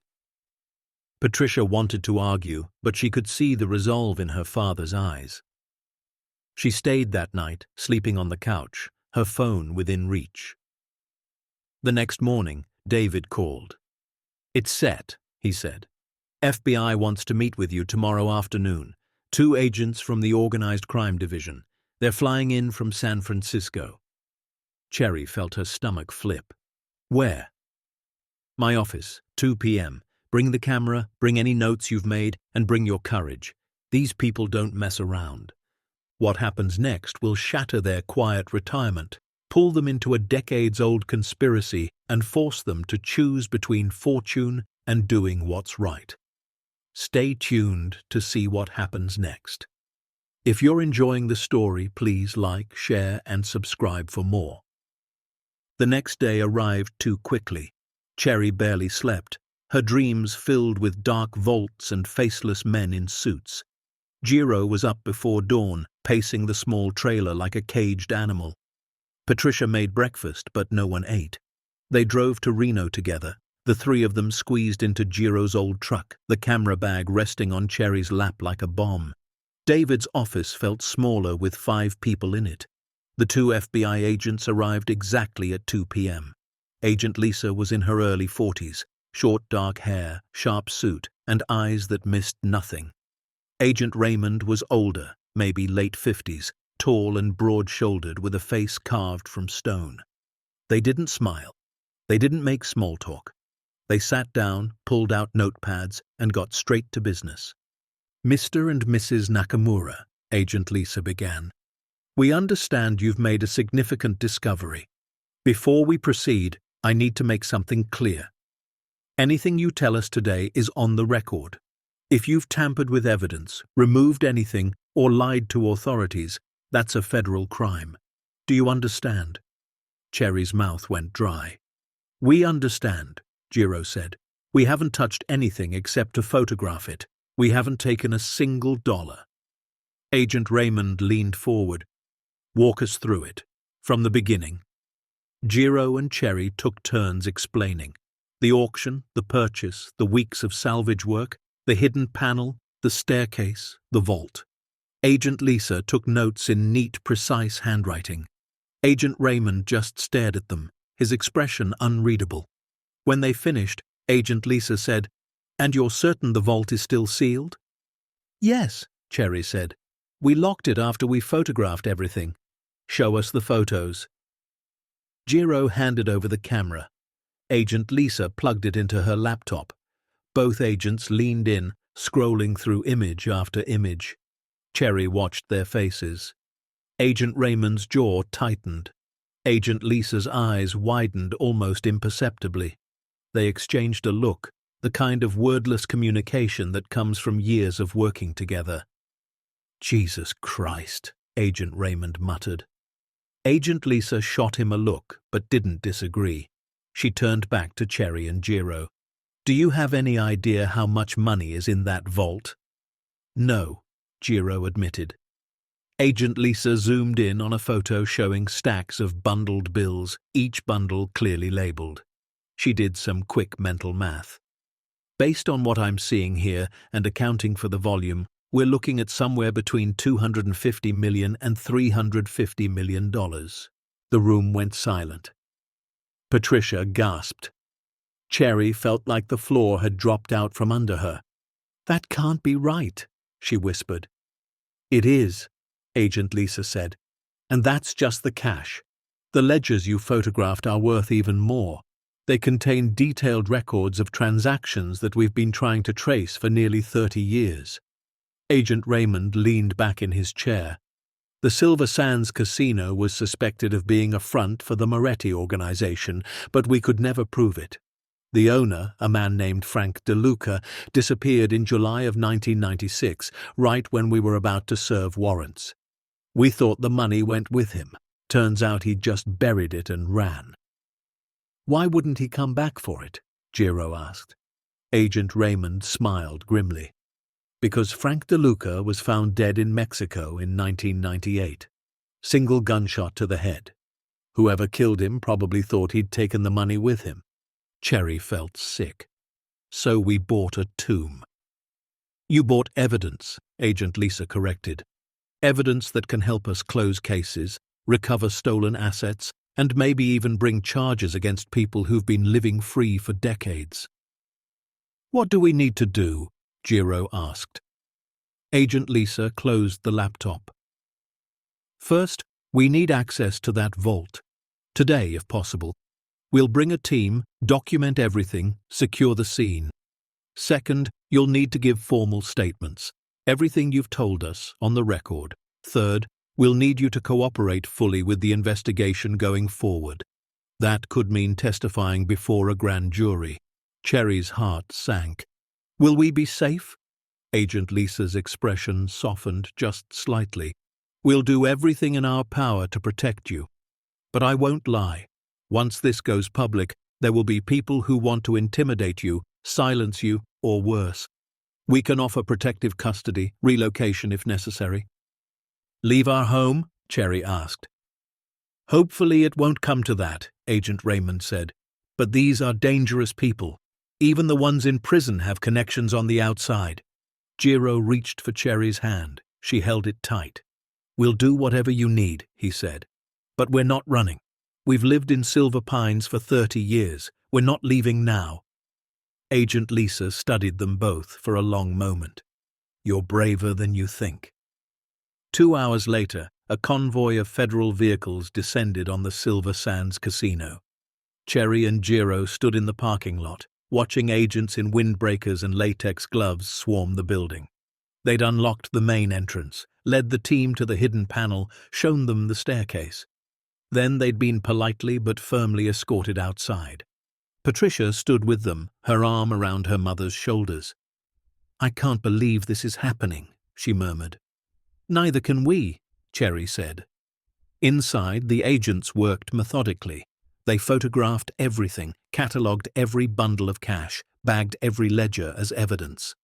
Patricia wanted to argue, but she could see the resolve in her father's eyes. She stayed that night, sleeping on the couch, her phone within reach. The next morning, David called. It's set, he said. FBI wants to meet with you tomorrow afternoon. 2 agents from the Organized Crime Division. They're flying in from San Francisco. Cherry felt her stomach flip. Where? My office, 2 p.m. Bring the camera, bring any notes you've made, and bring your courage. These people don't mess around. What happens next will shatter their quiet retirement, pull them into a decades-old conspiracy, and force them to choose between fortune and doing what's right. Stay tuned to see what happens next. If you're enjoying the story, please like, share, and subscribe for more. The next day arrived too quickly. Cherry barely slept, her dreams filled with dark vaults and faceless men in suits. Jiro was up before dawn, pacing the small trailer like a caged animal. Patricia made breakfast, but no one ate. They drove to Reno together, the three of them squeezed into Jiro's old truck, the camera bag resting on Cherry's lap like a bomb. David's office felt smaller with 5 people in it. The 2 FBI agents arrived exactly at 2 p.m. Agent Lisa was in her early 40s, short dark hair, sharp suit, and eyes that missed nothing. Agent Raymond was older, maybe late 50s, tall and broad-shouldered with a face carved from stone. They didn't smile. They didn't make small talk. They sat down, pulled out notepads, and got straight to business. Mr. and Mrs. Nakamura, Agent Lisa began. We understand you've made a significant discovery. Before we proceed, I need to make something clear. Anything you tell us today is on the record. If you've tampered with evidence, removed anything, or lied to authorities, that's a federal crime. Do you understand? Cherry's mouth went dry. We understand, Jiro said. We haven't touched anything except to photograph it. We haven't taken a single dollar. Agent Raymond leaned forward. Walk us through it, from the beginning. Jiro and Cherry took turns explaining. The auction, the purchase, the weeks of salvage work, the hidden panel, the staircase, the vault. Agent Lisa took notes in neat, precise handwriting. Agent Raymond just stared at them, his expression unreadable. When they finished, Agent Lisa said, "And you're certain the vault is still sealed?" "Yes," Cherry said. "We locked it after we photographed everything." "Show us the photos." Jiro handed over the camera. Agent Lisa plugged it into her laptop. Both agents leaned in, scrolling through image after image. Cherry watched their faces. Agent Raymond's jaw tightened. Agent Lisa's eyes widened almost imperceptibly. They exchanged a look, the kind of wordless communication that comes from years of working together. "Jesus Christ," Agent Raymond muttered. Agent Lisa shot him a look, but didn't disagree. She turned back to Cherry and Jiro. "Do you have any idea how much money is in that vault?" "No," Jiro admitted. Agent Lisa zoomed in on a photo showing stacks of bundled bills, each bundle clearly labeled. She did some quick mental math. "Based on what I'm seeing here and accounting for the volume, we're looking at somewhere between $250 million and $350 million. The room went silent. Patricia gasped. Cherry felt like the floor had dropped out from under her. "That can't be right," she whispered. "It is," Agent Lisa said. "And that's just the cash. The ledgers you photographed are worth even more. They contain detailed records of transactions that we've been trying to trace for nearly 30 years. Agent Raymond leaned back in his chair. The Silver Sands Casino was suspected of being a front for the Moretti organization, but we could never prove it. The owner, a man named Frank DeLuca, disappeared in July of 1996, right when we were about to serve warrants. We thought the money went with him. Turns out he'd just buried it and ran." "Why wouldn't he come back for it?" Jiro asked. Agent Raymond smiled grimly. "Because Frank DeLuca was found dead in Mexico in 1998. Single gunshot to the head. Whoever killed him probably thought he'd taken the money with him." Cherry felt sick. "So we bought a tomb." "You bought evidence," Agent Lisa corrected. "Evidence that can help us close cases, recover stolen assets, and maybe even bring charges against people who've been living free for decades." "What do we need to do?" Jiro asked. Agent Lisa closed the laptop. "First, we need access to that vault. Today, if possible. We'll bring a team, document everything, secure the scene. Second, you'll need to give formal statements. Everything you've told us, on the record. Third, we'll need you to cooperate fully with the investigation going forward. That could mean testifying before a grand jury." Cherry's heart sank. "Will we be safe?" Agent Lisa's expression softened just slightly. "We'll do everything in our power to protect you. But I won't lie. Once this goes public, there will be people who want to intimidate you, silence you, or worse. We can offer protective custody, relocation if necessary. Leave our home? Cherry asked. Hopefully it won't come to that, Agent Raymond said. But these are dangerous people. Even the ones in prison have connections on the outside. Jiro reached for Cherry's hand. She held it tight. We'll do whatever you need, he said. But we're not running. We've lived in Silver Pines for 30 years. We're not leaving now. Agent Lisa studied them both for a long moment. You're braver than you think. 2 hours later, a convoy of federal vehicles descended on the Silver Sands Casino. Cherry and Jiro stood in the parking lot, watching agents in windbreakers and latex gloves swarm the building. They'd unlocked the main entrance, led the team to the hidden panel, shown them the staircase. Then they'd been politely but firmly escorted outside. Patricia stood with them, her arm around her mother's shoulders. I can't believe this is happening, she murmured. Neither can we, Cherry said. Inside, the agents worked methodically. They photographed everything, catalogued every bundle of cash, bagged every ledger as evidence.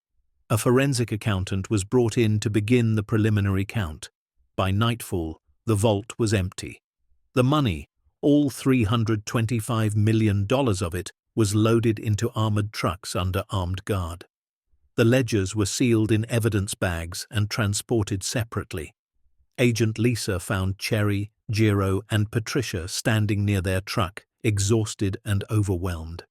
A forensic accountant was brought in to begin the preliminary count. By nightfall, the vault was empty. The money, all $325 million of it, was loaded into armored trucks under armed guard. The ledgers were sealed in evidence bags and transported separately. Agent Lisa found Cherry, Jiro, and Patricia standing near their truck, exhausted and overwhelmed.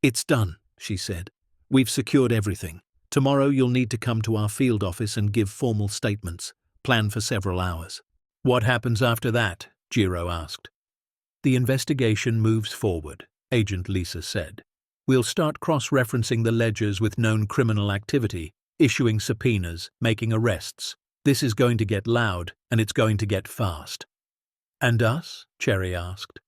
It's done, she said. We've secured everything. Tomorrow you'll need to come to our field office and give formal statements, planned for several hours. What happens after that? Jiro asked. The investigation moves forward, Agent Lisa said. We'll start cross-referencing the ledgers with known criminal activity, issuing subpoenas, making arrests. This is going to get loud, and it's going to get fast. And us? Cherry asked.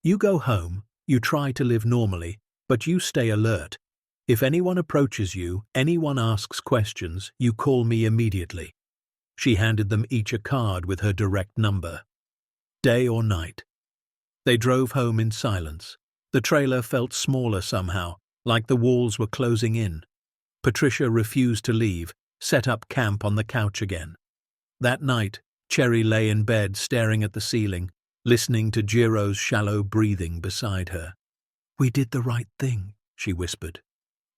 You go home, you try to live normally, but you stay alert. If anyone approaches you, anyone asks questions, you call me immediately. She handed them each a card with her direct number. Day or night. They drove home in silence. The trailer felt smaller somehow, like the walls were closing in. Patricia refused to leave, set up camp on the couch again. That night, Cherry lay in bed staring at the ceiling, listening to Jiro's shallow breathing beside her. We did the right thing, she whispered.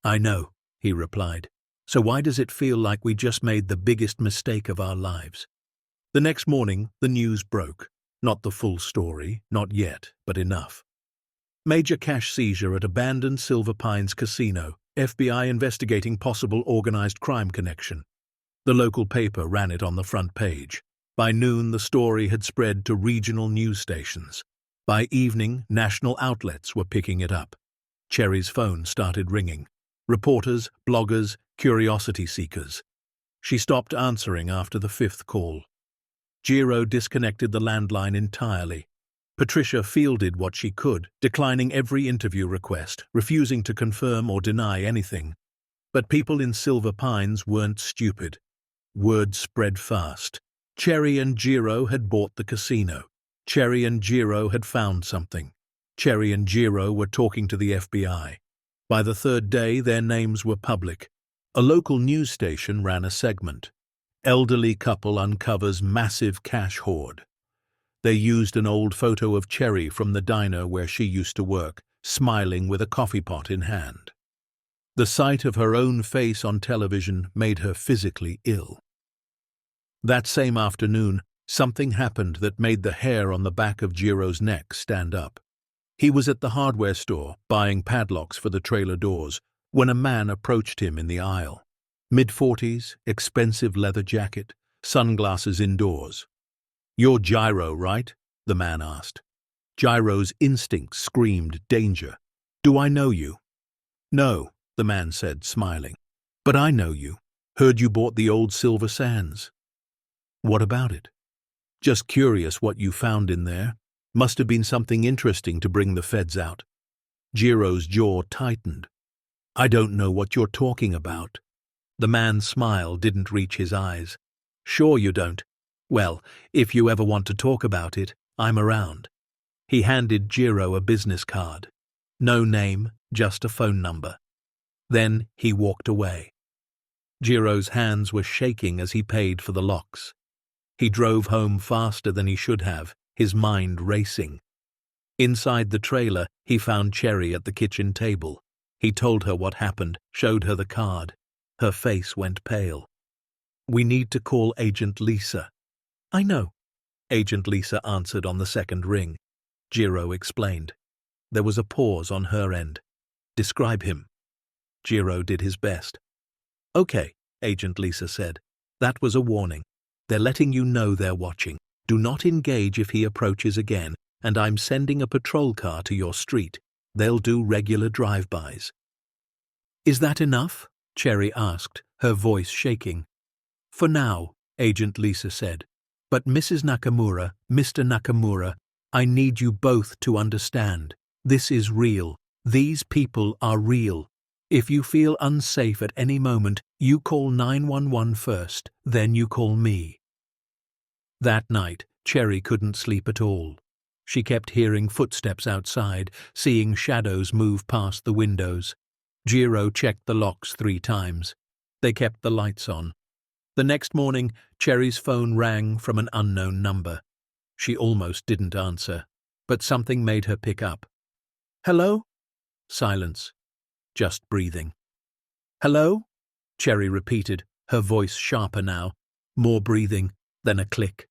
I know, he replied. So why does it feel like we just made the biggest mistake of our lives? The next morning, the news broke. Not the full story, not yet, but enough. Major cash seizure at abandoned Silver Pines Casino, FBI investigating possible organized crime connection. The local paper ran it on the front page. By noon, the story had spread to regional news stations. By evening, national outlets were picking it up. Cherry's phone started ringing. Reporters, bloggers, curiosity seekers. She stopped answering after the 5th call. Jiro disconnected the landline entirely. Patricia fielded what she could, declining every interview request, refusing to confirm or deny anything. But people in Silver Pines weren't stupid. Word spread fast. Cherry and Jiro had bought the casino. Cherry and Jiro had found something. Cherry and Jiro were talking to the FBI. By the 3rd day, their names were public. A local news station ran a segment. Elderly couple uncovers massive cash hoard. They used an old photo of Cherry from the diner where she used to work, smiling with a coffee pot in hand. The sight of her own face on television made her physically ill. That same afternoon, something happened that made the hair on the back of Jiro's neck stand up. He was at the hardware store, buying padlocks for the trailer doors, when a man approached him in the aisle. Mid-40s, expensive leather jacket, sunglasses indoors. You're Jiro, right? The man asked. Jiro's instinct screamed danger. Do I know you? No, the man said, smiling. But I know you. Heard you bought the old Silver Sands. What about it? Just curious what you found in there. Must have been something interesting to bring the feds out. Jiro's jaw tightened. I don't know what you're talking about. The man's smile didn't reach his eyes. Sure you don't. Well, if you ever want to talk about it, I'm around. He handed Jiro a business card. No name, just a phone number. Then he walked away. Jiro's hands were shaking as he paid for the locks. He drove home faster than he should have, his mind racing. Inside the trailer, he found Cherry at the kitchen table. He told her what happened, showed her the card. Her face went pale. "We need to call Agent Lisa." "I know," Agent Lisa answered on the second ring. Jiro explained. There was a pause on her end. "Describe him." Jiro did his best. "Okay," Agent Lisa said. "That was a warning. They're letting you know they're watching. Do not engage if he approaches again, and I'm sending a patrol car to your street. They'll do regular drive-bys." "Is that enough?" Cherry asked, her voice shaking. "For now," Agent Lisa said. "But Mrs. Nakamura, Mr. Nakamura, I need you both to understand. This is real. These people are real. If you feel unsafe at any moment, you call 911 first, then you call me." That night, Cherry couldn't sleep at all. She kept hearing footsteps outside, seeing shadows move past the windows. Jiro checked the locks 3 times. They kept the lights on. The next morning, Cherry's phone rang from an unknown number. She almost didn't answer, but something made her pick up. "Hello?" Silence. Just breathing. "Hello?" Cherry repeated, her voice sharper now. More breathing, then a click.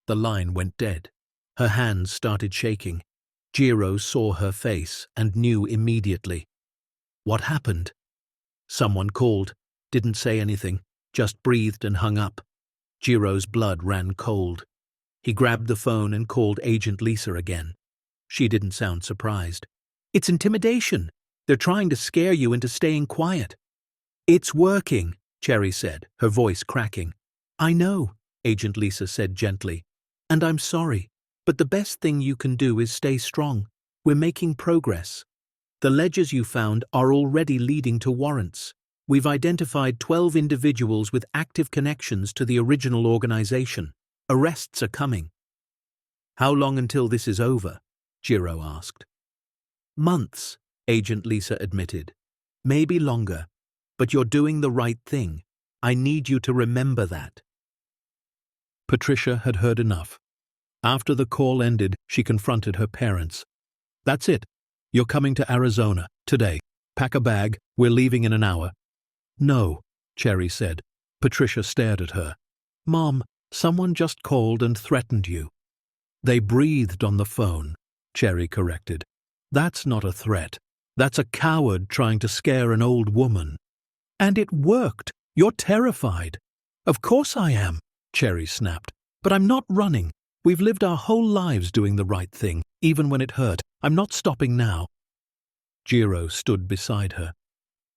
The line went dead. Her hands started shaking. Jiro saw her face and knew immediately. What happened? Someone called, didn't say anything, just breathed and hung up. Jiro's blood ran cold. He grabbed the phone and called Agent Lisa again. She didn't sound surprised. "It's intimidation. They're trying to scare you into staying quiet." "It's working," Cherry said, her voice cracking. "I know," Agent Lisa said gently. "And I'm sorry, but the best thing you can do is stay strong. We're making progress. The ledgers you found are already leading to warrants. We've identified 12 individuals with active connections to the original organization. Arrests are coming." "How long until this is over?" Jiro asked. "Months," Agent Lisa admitted. "Maybe longer. But you're doing the right thing. I need you to remember that." Patricia had heard enough. After the call ended, she confronted her parents. "That's it. You're coming to Arizona, today. Pack a bag. We're leaving in an hour." "No," Cherry said. Patricia stared at her. "Mom, someone just called and threatened you." "They breathed on the phone," Cherry corrected. "That's not a threat. That's a coward trying to scare an old woman." "And it worked. You're terrified." "Of course I am," Cherry snapped. "But I'm not running. We've lived our whole lives doing the right thing, even when it hurt. I'm not stopping now." Jiro stood beside her.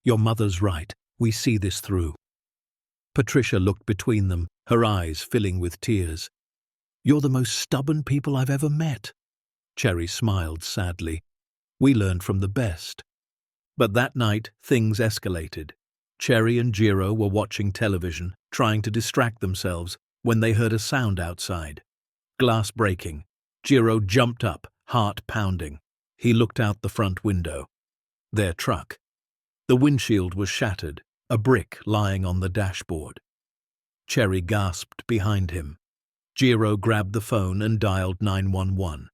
"Your mother's right. We see this through." Patricia looked between them, her eyes filling with tears. "You're the most stubborn people I've ever met." Cherry smiled sadly. "We learned from the best." But that night, things escalated. Cherry and Jiro were watching television, trying to distract themselves, when they heard a sound outside. Glass breaking. Jiro jumped up, heart pounding. He looked out the front window. Their truck. The windshield was shattered, a brick lying on the dashboard. Cherry gasped behind him. Jiro grabbed the phone and dialed 911.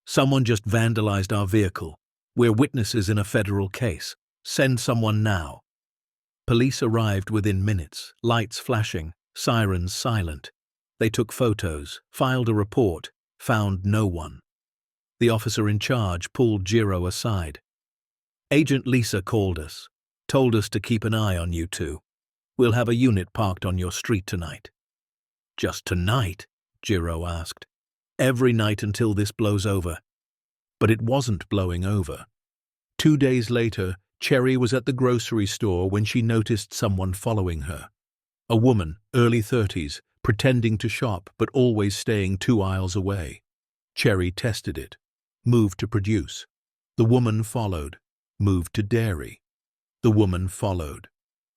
"Someone just vandalized our vehicle. We're witnesses in a federal case. Send someone now." Police arrived within minutes, lights flashing, sirens silent. They took photos, filed a report, found no one. The officer in charge pulled Jiro aside. "Agent Lisa called us, told us to keep an eye on you two. We'll have a unit parked on your street tonight." "Just tonight?" Jiro asked. "Every night until this blows over." But it wasn't blowing over. 2 days later, Cherry was at the grocery store when she noticed someone following her. A woman, early 30s, pretending to shop but always staying 2 aisles away. Cherry tested it. Moved to produce. The woman followed. Moved to dairy. The woman followed.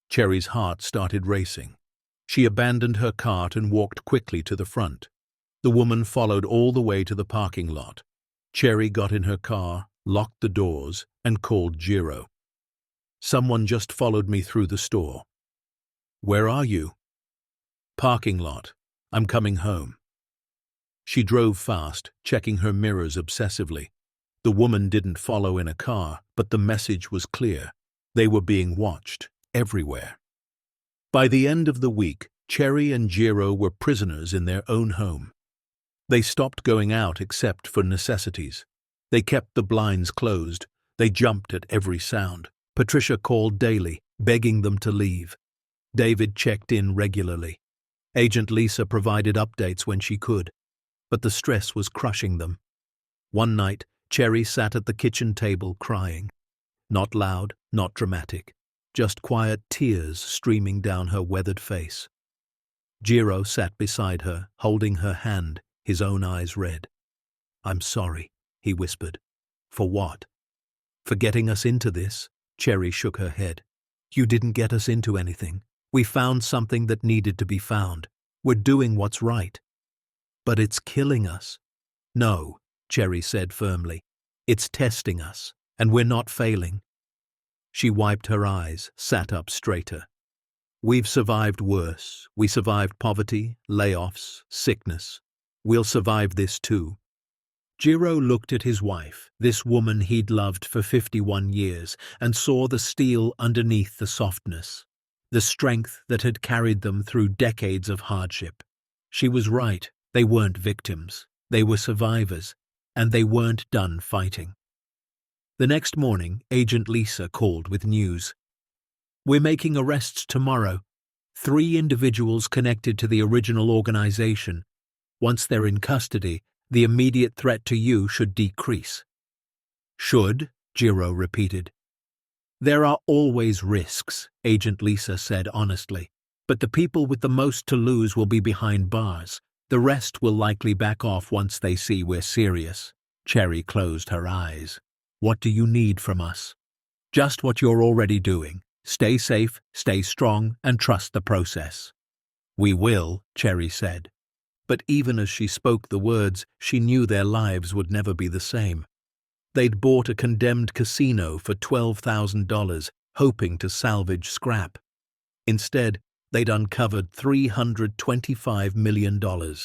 Cherry's heart started racing. She abandoned her cart and walked quickly to the front. The woman followed all the way to the parking lot. Cherry got in her car, locked the doors, and called Jiro. "Someone just followed me through the store." Where are you? Parking lot. I'm coming home. She drove fast, checking her mirrors obsessively. The woman didn't follow in a car, but the message was clear. They were being watched, everywhere. By the end of the week, Cherry and Jiro were prisoners in their own home. They stopped going out except for necessities. They kept the blinds closed. They jumped at every sound. Patricia called daily, begging them to leave. David checked in regularly. Agent Lisa provided updates when she could, but the stress was crushing them. One night, Cherry sat at the kitchen table crying. Not loud, not dramatic, just quiet tears streaming down her weathered face. Jiro sat beside her, holding her hand, his own eyes red. "I'm sorry," he whispered. "For what?" "For getting us into this." Cherry shook her head. "You didn't get us into anything. We found something that needed to be found. We're doing what's right." "But it's killing us." "No," Cherry said firmly. "It's testing us, and we're not failing." She wiped her eyes, sat up straighter. "We've survived worse. We survived poverty, layoffs, sickness. We'll survive this too." Jiro looked at his wife, this woman he'd loved for 51 years, and saw the steel underneath the softness, the strength that had carried them through decades of hardship. She was right. They weren't victims. They were survivors, and they weren't done fighting. The next morning, Agent Lisa called with news. "We're making arrests tomorrow. 3 individuals connected to the original organization. Once they're in custody, the immediate threat to you should decrease." "Should," Jiro repeated. "There are always risks," Agent Lisa said honestly. "But the people with the most to lose will be behind bars. The rest will likely back off once they see we're serious." Cherry closed her eyes. "What do you need from us?" "Just what you're already doing. Stay safe, stay strong, and trust the process." "We will," Cherry said. But even as she spoke the words, she knew their lives would never be the same. They'd bought a condemned casino for $12,000, hoping to salvage scrap. Instead, they'd uncovered $325 million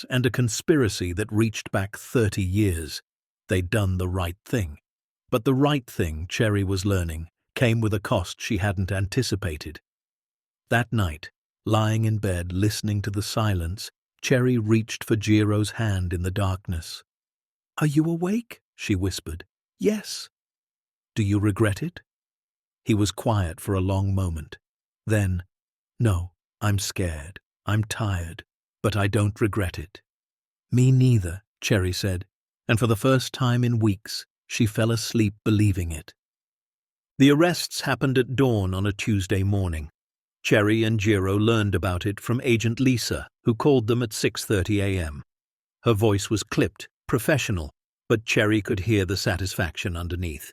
and a conspiracy that reached back 30 years. They'd done the right thing. But the right thing, Cherry was learning, came with a cost she hadn't anticipated. That night, lying in bed listening to the silence, Cherry reached for Jiro's hand in the darkness. "Are you awake?" she whispered. "Yes." "Do you regret it?" He was quiet for a long moment. Then, "No, I'm scared. I'm tired. But I don't regret it." "Me neither," Cherry said, and for the first time in weeks, she fell asleep believing it. The arrests happened at dawn on a Tuesday morning. Cherry and Jiro learned about it from Agent Lisa, who called them at 6:30 a.m. Her voice was clipped, professional, but Cherry could hear the satisfaction underneath.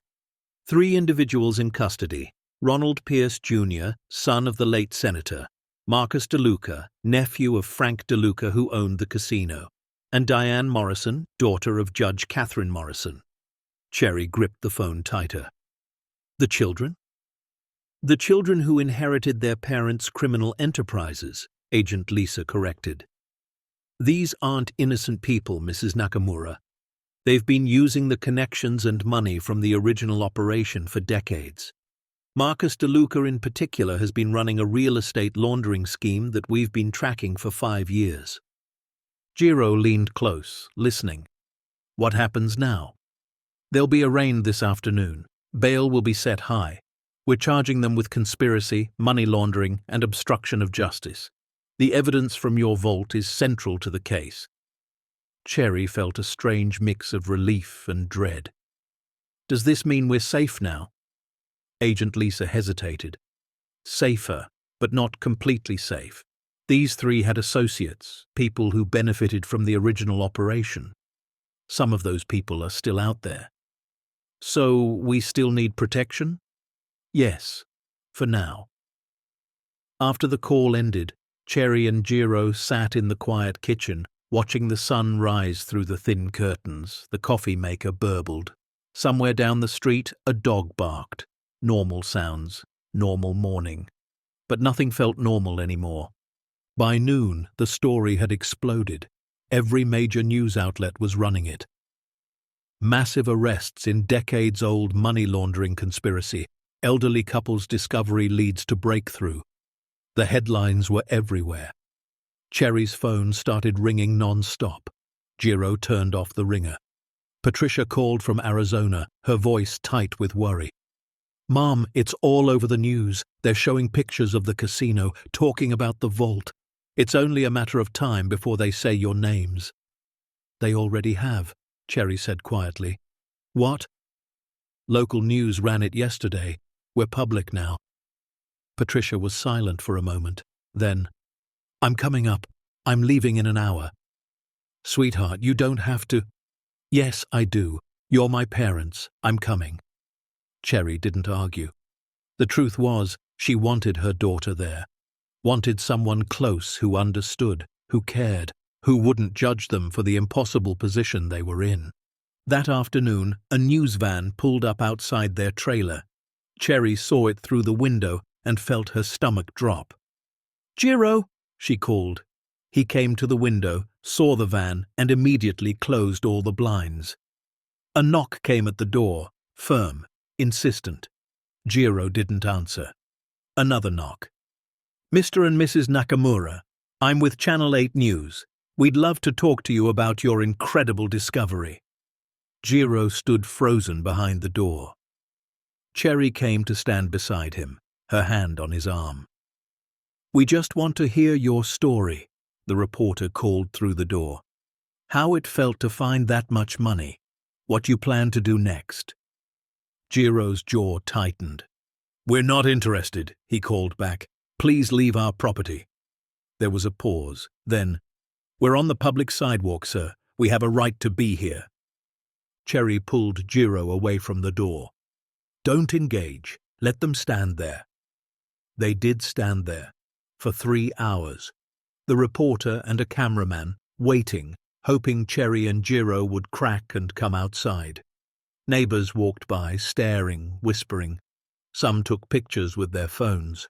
3 individuals in custody: Ronald Pierce Jr., son of the late senator; Marcus DeLuca, nephew of Frank DeLuca who owned the casino; and Diane Morrison, daughter of Judge Catherine Morrison. Cherry gripped the phone tighter. "The children?" "The children who inherited their parents' criminal enterprises," Agent Lisa corrected. "These aren't innocent people, Mrs. Nakamura. They've been using the connections and money from the original operation for decades. Marcus DeLuca in particular has been running a real estate laundering scheme that we've been tracking for 5 years." Jiro leaned close, listening. "What happens now?" "They'll be arraigned this afternoon. Bail will be set high. We're charging them with conspiracy, money laundering, and obstruction of justice. The evidence from your vault is central to the case." Cherry felt a strange mix of relief and dread. "Does this mean we're safe now?" Agent Lisa hesitated. "Safer, but not completely safe. These 3 had associates, people who benefited from the original operation. Some of those people are still out there." "So we still need protection?" "Yes, for now." After the call ended, Cherry and Jiro sat in the quiet kitchen, watching the sun rise through the thin curtains. The coffee maker burbled. Somewhere down the street, a dog barked. Normal sounds, normal morning. but nothing felt normal anymore. By noon, the story had exploded. Every major news outlet was running it. Massive arrests in decades-old money laundering conspiracy. Elderly couple's discovery leads to breakthrough. The headlines were everywhere. Cherry's phone started ringing non-stop. Jiro turned off the ringer. Patricia called from Arizona, her voice tight with worry. "Mom, it's all over the news. They're showing pictures of the casino, talking about the vault. It's only a matter of time before they say your names." "They already have," Cherry said quietly. "What?" "Local news ran it yesterday. We're public now." Patricia was silent for a moment. Then, "I'm coming up. I'm leaving in an hour." "Sweetheart, you don't have to." "Yes, I do. You're my parents. I'm coming." Cherry didn't argue. The truth was, she wanted her daughter there. Wanted someone close who understood, who cared, who wouldn't judge them for the impossible position they were in. That afternoon, a news van pulled up outside their trailer. Cherry saw it through the window and felt her stomach drop. "Jiro!" she called. He came to the window, saw the van, and immediately closed all the blinds. A knock came at the door, firm, insistent. Jiro didn't answer. Another knock. "Mr. and Mrs. Nakamura, I'm with Channel 8 News. We'd love to talk to you about your incredible discovery." Jiro stood frozen behind the door. Cherry came to stand beside him, her hand on his arm. "We just want to hear your story," the reporter called through the door. "How it felt to find that much money. What you plan to do next." Jiro's jaw tightened. "We're not interested," he called back. "Please leave our property." There was a pause. Then, "We're on the public sidewalk, sir. We have a right to be here." Cherry pulled Jiro away from the door. "Don't engage. Let them stand there." They did stand there, for 3 hours. The reporter and a cameraman, waiting, hoping Cherry and Jiro would crack and come outside. Neighbors walked by, staring, whispering. Some took pictures with their phones.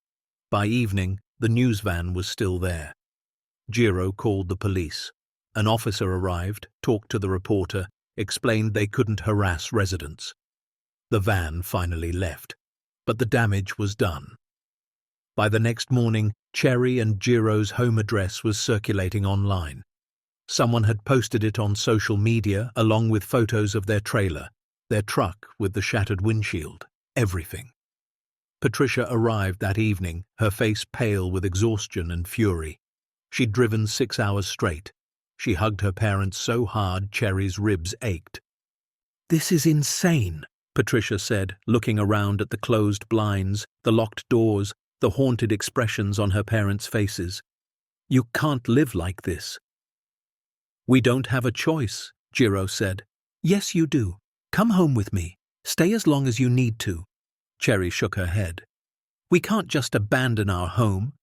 By evening, the news van was still there. Jiro called the police. An officer arrived, talked to the reporter, explained they couldn't harass residents. The van finally left, but the damage was done. By the next morning, Cherry and Jiro's home address was circulating online. Someone had posted it on social media along with photos of their trailer, their truck with the shattered windshield, everything. Patricia arrived that evening, her face pale with exhaustion and fury. She'd driven 6 hours straight. She hugged her parents so hard Cherry's ribs ached. "This is insane," Patricia said, looking around at the closed blinds, the locked doors, the haunted expressions on her parents' faces. "You can't live like this." "We don't have a choice," Jiro said. "Yes, you do. Come home with me. Stay as long as you need to." Cherry shook her head. "We can't just abandon our home."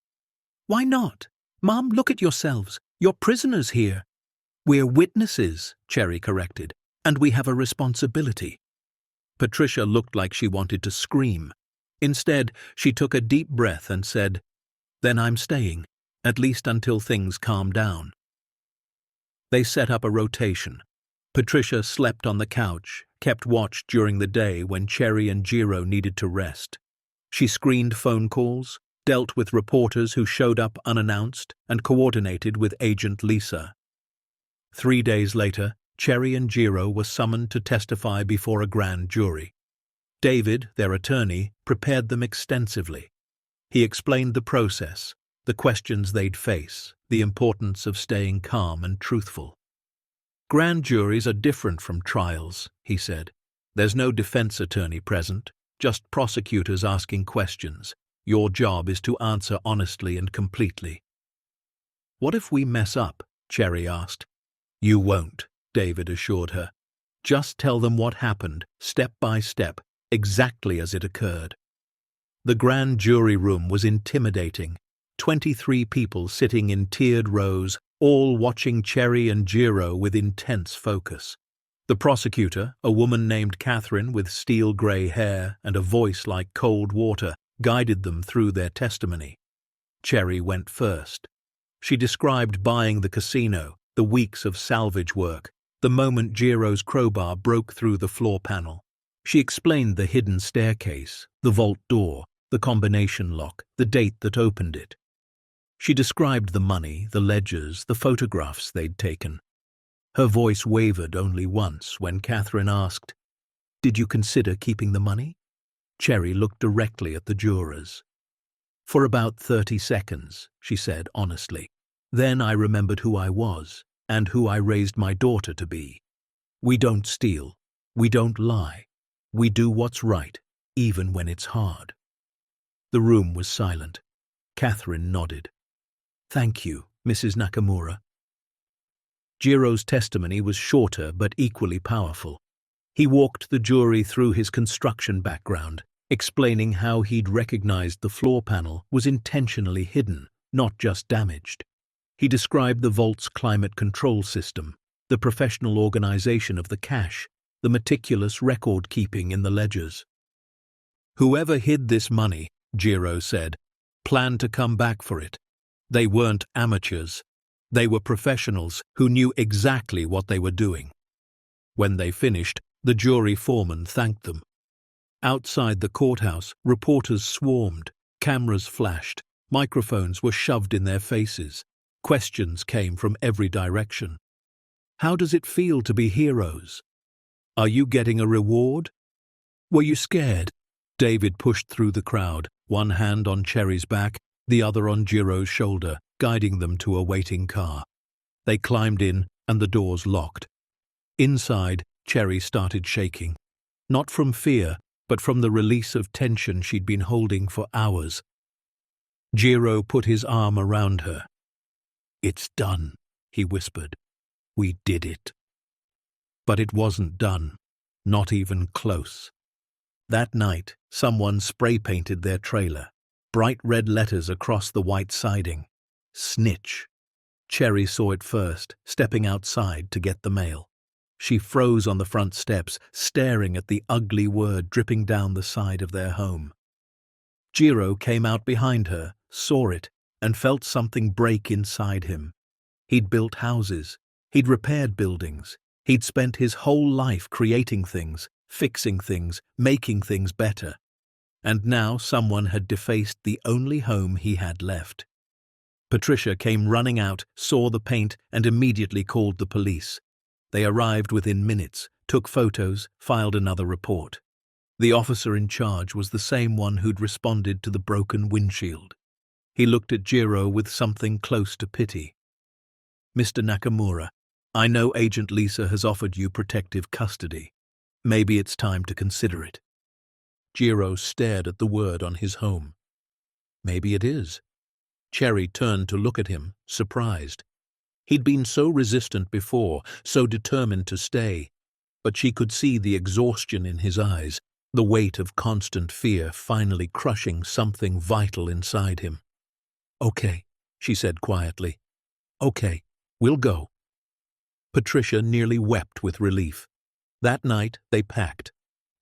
"Why not? Mom, look at yourselves. You're prisoners here." "We're witnesses," Cherry corrected, "and we have a responsibility." Patricia looked like she wanted to scream. Instead, she took a deep breath and said, "Then I'm staying, at least until things calm down." They set up a rotation. Patricia slept on the couch, kept watch during the day when Cherry and Jiro needed to rest. She screened phone calls, dealt with reporters who showed up unannounced, and coordinated with Agent Lisa. 3 days later, Cherry and Jiro were summoned to testify before a grand jury. David, their attorney, prepared them extensively. He explained the process, the questions they'd face, the importance of staying calm and truthful. "Grand juries are different from trials," he said. "There's no defense attorney present, just prosecutors asking questions. Your job is to answer honestly and completely." "What if we mess up?" Cherry asked. "You won't," David assured her. "Just tell them what happened, step by step, exactly as it occurred." The grand jury room was intimidating. 23 people sitting in tiered rows, all watching Cherry and Jiro with intense focus. The prosecutor, a woman named Catherine with steel-grey hair and a voice like cold water, guided them through their testimony. Cherry went first. She described buying the casino, the weeks of salvage work, the moment Jiro's crowbar broke through the floor panel. She explained the hidden staircase, the vault door, the combination lock, the date that opened it. She described the money, the ledgers, the photographs they'd taken. Her voice wavered only once when Catherine asked, "Did you consider keeping the money?" Cherry looked directly at the jurors. "For about 30 seconds, she said honestly. Then I remembered who I was and who I raised my daughter to be. We don't steal. We don't lie. We do what's right, even when it's hard." The room was silent. Catherine nodded. "Thank you, Mrs. Nakamura." Jiro's testimony was shorter but equally powerful. He walked the jury through his construction background, explaining how he'd recognized the floor panel was intentionally hidden, not just damaged. He described the vault's climate control system, the professional organization of the cash, the meticulous record-keeping in the ledgers. "Whoever hid this money," Jiro said, "planned to come back for it. They weren't amateurs. They were professionals who knew exactly what they were doing." When they finished, the jury foreman thanked them. Outside the courthouse, reporters swarmed, cameras flashed, microphones were shoved in their faces. Questions came from every direction. "How does it feel to be heroes? Are you getting a reward? Were you scared?" David pushed through the crowd, one hand on Cherry's back, the other on Jiro's shoulder, guiding them to a waiting car. They climbed in, and the doors locked. Inside, Cherry started shaking. Not from fear, but from the release of tension she'd been holding for hours. Jiro put his arm around her. "It's done," he whispered. "We did it." But it wasn't done. Not even close. That night, someone spray-painted their trailer. Bright red letters across the white siding. "Snitch." Cherry saw it first, stepping outside to get the mail. She froze on the front steps, staring at the ugly word dripping down the side of their home. Jiro came out behind her, saw it, and felt something break inside him. He'd built houses. He'd repaired buildings. He'd spent his whole life creating things, fixing things, making things better. And now someone had defaced the only home he had left. Patricia came running out, saw the paint, and immediately called the police. They arrived within minutes, took photos, filed another report. The officer in charge was the same one who'd responded to the broken windshield. He looked at Jiro with something close to pity. "Mr. Nakamura, I know Agent Lisa has offered you protective custody. Maybe it's time to consider it." Jiro stared at the word on his home. "Maybe it is." Cherry turned to look at him, surprised. He'd been so resistant before, so determined to stay, but she could see the exhaustion in his eyes, the weight of constant fear finally crushing something vital inside him. "Okay," she said quietly. "Okay, we'll go." Patricia nearly wept with relief. That night they packed.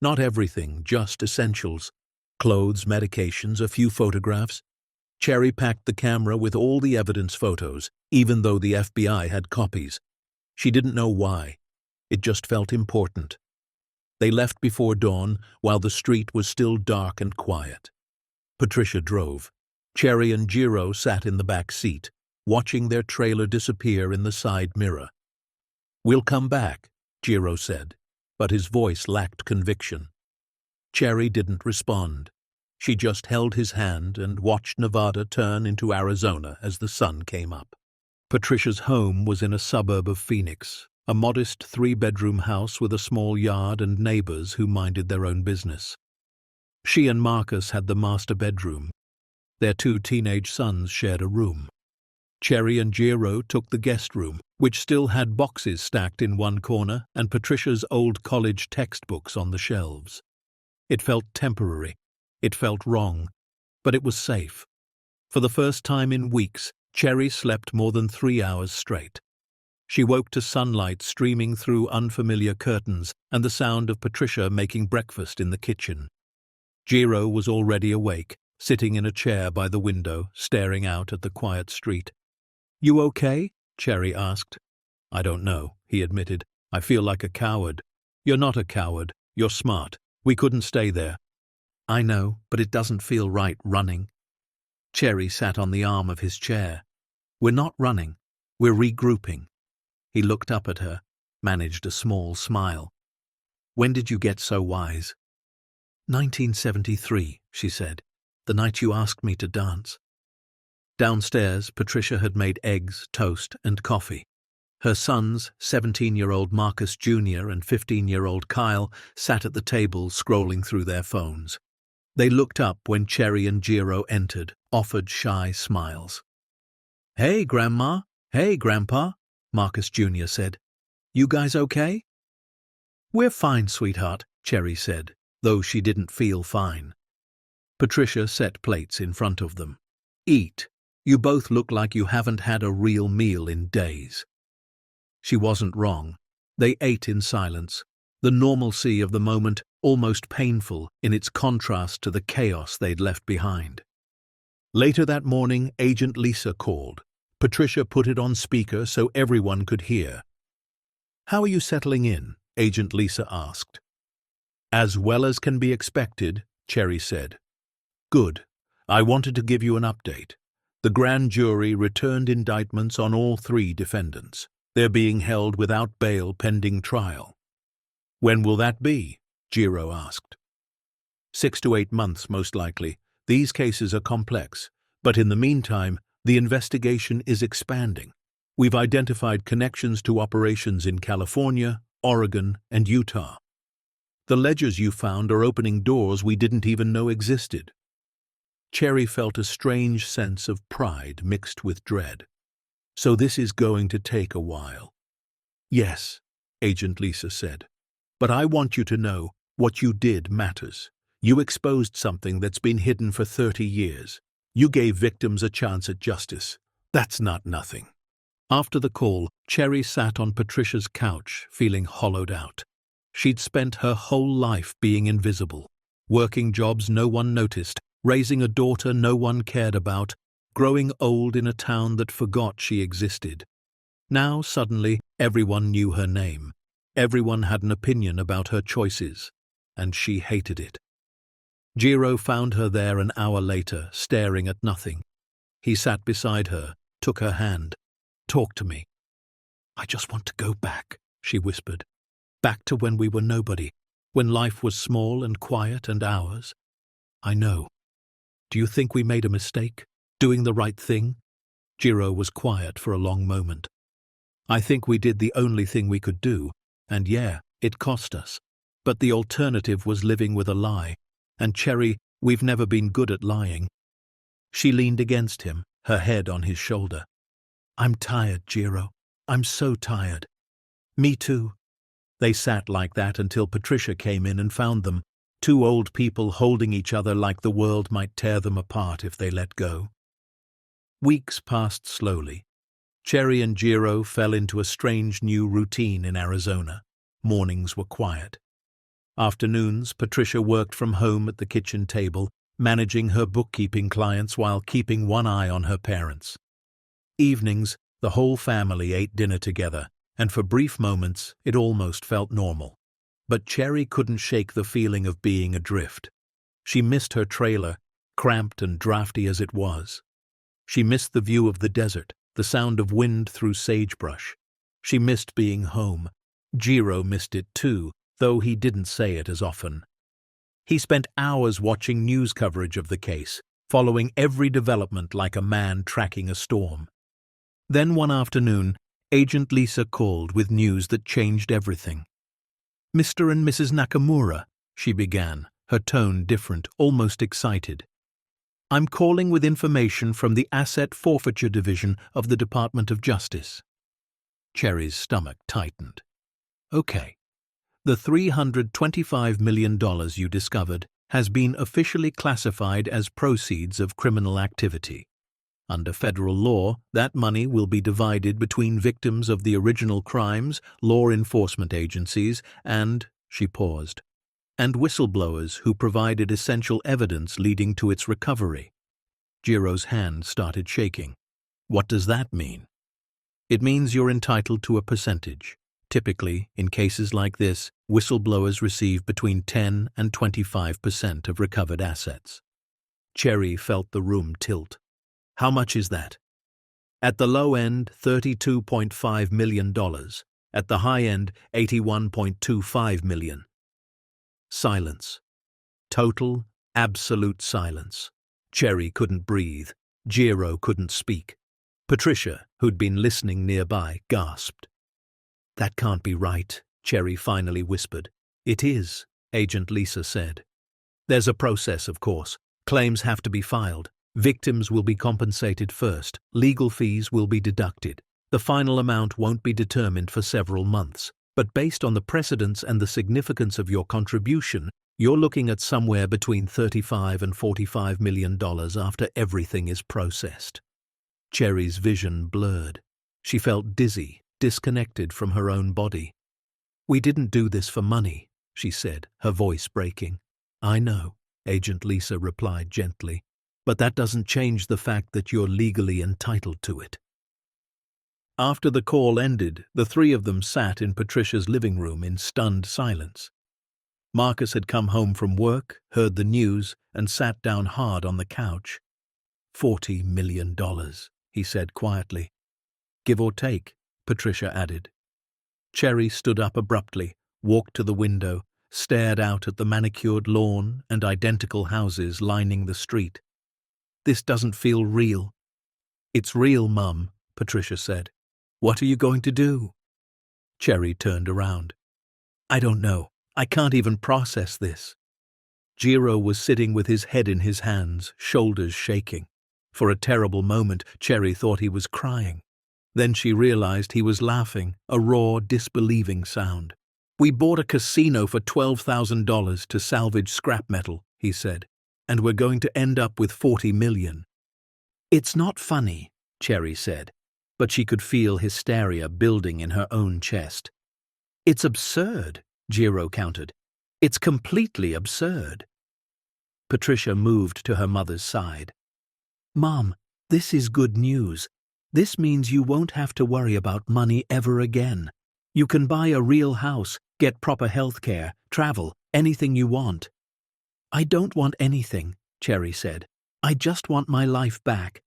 Not everything, just essentials. Clothes, medications, a few photographs. Cherry packed the camera with all the evidence photos, even though the FBI had copies. She didn't know why. It just felt important. They left before dawn, while the street was still dark and quiet. Patricia drove. Cherry and Jiro sat in the back seat, watching their trailer disappear in the side mirror. "We'll come back," Jiro said, but his voice lacked conviction. Cherry didn't respond. She just held his hand and watched Nevada turn into Arizona as the sun came up. Patricia's home was in a suburb of Phoenix, a modest 3-bedroom house with a small yard and neighbors who minded their own business. She and Marcus had the master bedroom. Their 2 teenage sons shared a room. Cherry and Jiro took the guest room, which still had boxes stacked in one corner and Patricia's old college textbooks on the shelves. It felt temporary. It felt wrong, but it was safe. For the first time in weeks, Cherry slept more than 3 hours straight. She woke to sunlight streaming through unfamiliar curtains and the sound of Patricia making breakfast in the kitchen. Jiro was already awake, sitting in a chair by the window, staring out at the quiet street. "You okay?" Cherry asked. "I don't know," he admitted. "I feel like a coward." "You're not a coward. You're smart. We couldn't stay there." "I know, but it doesn't feel right running." Cherry sat on the arm of his chair. "We're not running. We're regrouping." He looked up at her, managed a small smile. "When did you get so wise?" 1973, she said, "the night you asked me to dance." Downstairs, Patricia had made eggs, toast, and coffee. Her sons, 17-year-old Marcus Jr. and 15-year-old Kyle, sat at the table scrolling through their phones. They looked up when Cherry and Jiro entered, offered shy smiles. "Hey, Grandma. Hey, Grandpa," Marcus Jr. said. "You guys okay?" "We're fine, sweetheart," Cherry said, though she didn't feel fine. Patricia set plates in front of them. "Eat. You both look like you haven't had a real meal in days." She wasn't wrong. They ate in silence, the normalcy of the moment almost painful in its contrast to the chaos they'd left behind. Later that morning, Agent Lisa called. Patricia put it on speaker so everyone could hear. "How are you settling in?" Agent Lisa asked. "As well as can be expected," Cherry said. "Good. I wanted to give you an update. The grand jury returned indictments on all 3 defendants. They're being held without bail pending trial." "When will that be?" Jiro asked. 6 to 8 months, most likely. These cases are complex, but in the meantime, the investigation is expanding. We've identified connections to operations in California, Oregon, and Utah. The ledgers you found are opening doors we didn't even know existed." Cherry felt a strange sense of pride mixed with dread. "So this is going to take a while." "Yes," Agent Lisa said. "But I want you to know what you did matters. You exposed something that's been hidden for 30 years. You gave victims a chance at justice. That's not nothing." After the call, Cherry sat on Patricia's couch, feeling hollowed out. She'd spent her whole life being invisible, working jobs no one noticed, raising a daughter no one cared about, growing old in a town that forgot she existed. Now, suddenly, everyone knew her name. Everyone had an opinion about her choices, and she hated it. Jiro found her there an hour later, staring at nothing. He sat beside her, took her hand. "Talk to me." "I just want to go back," she whispered. "Back to when we were nobody, when life was small and quiet and ours." "I know. Do you think we made a mistake, doing the right thing?" Jiro was quiet for a long moment. "I think we did the only thing we could do, and yeah, it cost us. But the alternative was living with a lie. And Cherry, we've never been good at lying." She leaned against him, her head on his shoulder. "I'm tired, Jiro. I'm so tired." "Me too." They sat like that until Patricia came in and found them, 2 old people holding each other like the world might tear them apart if they let go. Weeks passed slowly. Cherry and Jiro fell into a strange new routine in Arizona. Mornings were quiet. Afternoons, Patricia worked from home at the kitchen table, managing her bookkeeping clients while keeping one eye on her parents. Evenings, the whole family ate dinner together, and for brief moments it almost felt normal. But Cherry couldn't shake the feeling of being adrift. She missed her trailer, cramped and drafty as it was. She missed the view of the desert, the sound of wind through sagebrush. She missed being home. Jiro missed it too, though he didn't say it as often. He spent hours watching news coverage of the case, following every development like a man tracking a storm. Then one afternoon, Agent Lisa called with news that changed everything. "Mr. and Mrs. Nakamura," she began, her tone different, almost excited. "I'm calling with information from the Asset Forfeiture Division of the Department of Justice." Cherry's stomach tightened. "Okay. The $325 million you discovered has been officially classified as proceeds of criminal activity. Under federal law, that money will be divided between victims of the original crimes, law enforcement agencies, and—" she paused. and whistleblowers who provided essential evidence leading to its recovery. Jiro's hand started shaking. What does that mean? It means you're entitled to a percentage. Typically, in cases like this, whistleblowers receive between 10 and 25% of recovered assets. Cherry felt the room tilt. How much is that? At the low end, $32.5 million. At the high end, $81.25 million. Silence. Total, absolute silence. Cherry couldn't breathe. Jiro couldn't speak. Patricia, who'd been listening nearby, gasped. That can't be right, Cherry finally whispered. It is, Agent Lisa said. There's a process, of course. Claims have to be filed. Victims will be compensated first. Legal fees will be deducted. The final amount won't be determined for several months. But based on the precedence and the significance of your contribution, you're looking at somewhere between $35 and $45 million after everything is processed. Cherry's vision blurred. She felt dizzy, disconnected from her own body. We didn't do this for money, she said, her voice breaking. I know, Agent Lisa replied gently, but that doesn't change the fact that you're legally entitled to it. After the call ended, the three of them sat in Patricia's living room in stunned silence. Marcus had come home from work, heard the news, and sat down hard on the couch. $40 million, he said quietly. Give or take, Patricia added. Cherry stood up abruptly, walked to the window, stared out at the manicured lawn and identical houses lining the street. This doesn't feel real. It's real, Mum, Patricia said. What are you going to do? Cherry turned around. I don't know. I can't even process this. Jiro was sitting with his head in his hands, shoulders shaking. For a terrible moment, Cherry thought he was crying. Then she realized he was laughing, a raw, disbelieving sound. We bought a casino for $12,000 to salvage scrap metal, he said, and we're going to end up with $40 million. It's not funny, Cherry said, but she could feel hysteria building in her own chest. It's absurd, Jiro countered. It's completely absurd. Patricia moved to her mother's side. Mom, this is good news. This means you won't have to worry about money ever again. You can buy a real house, get proper health care, travel, anything you want. I don't want anything, Cherry said. I just want my life back.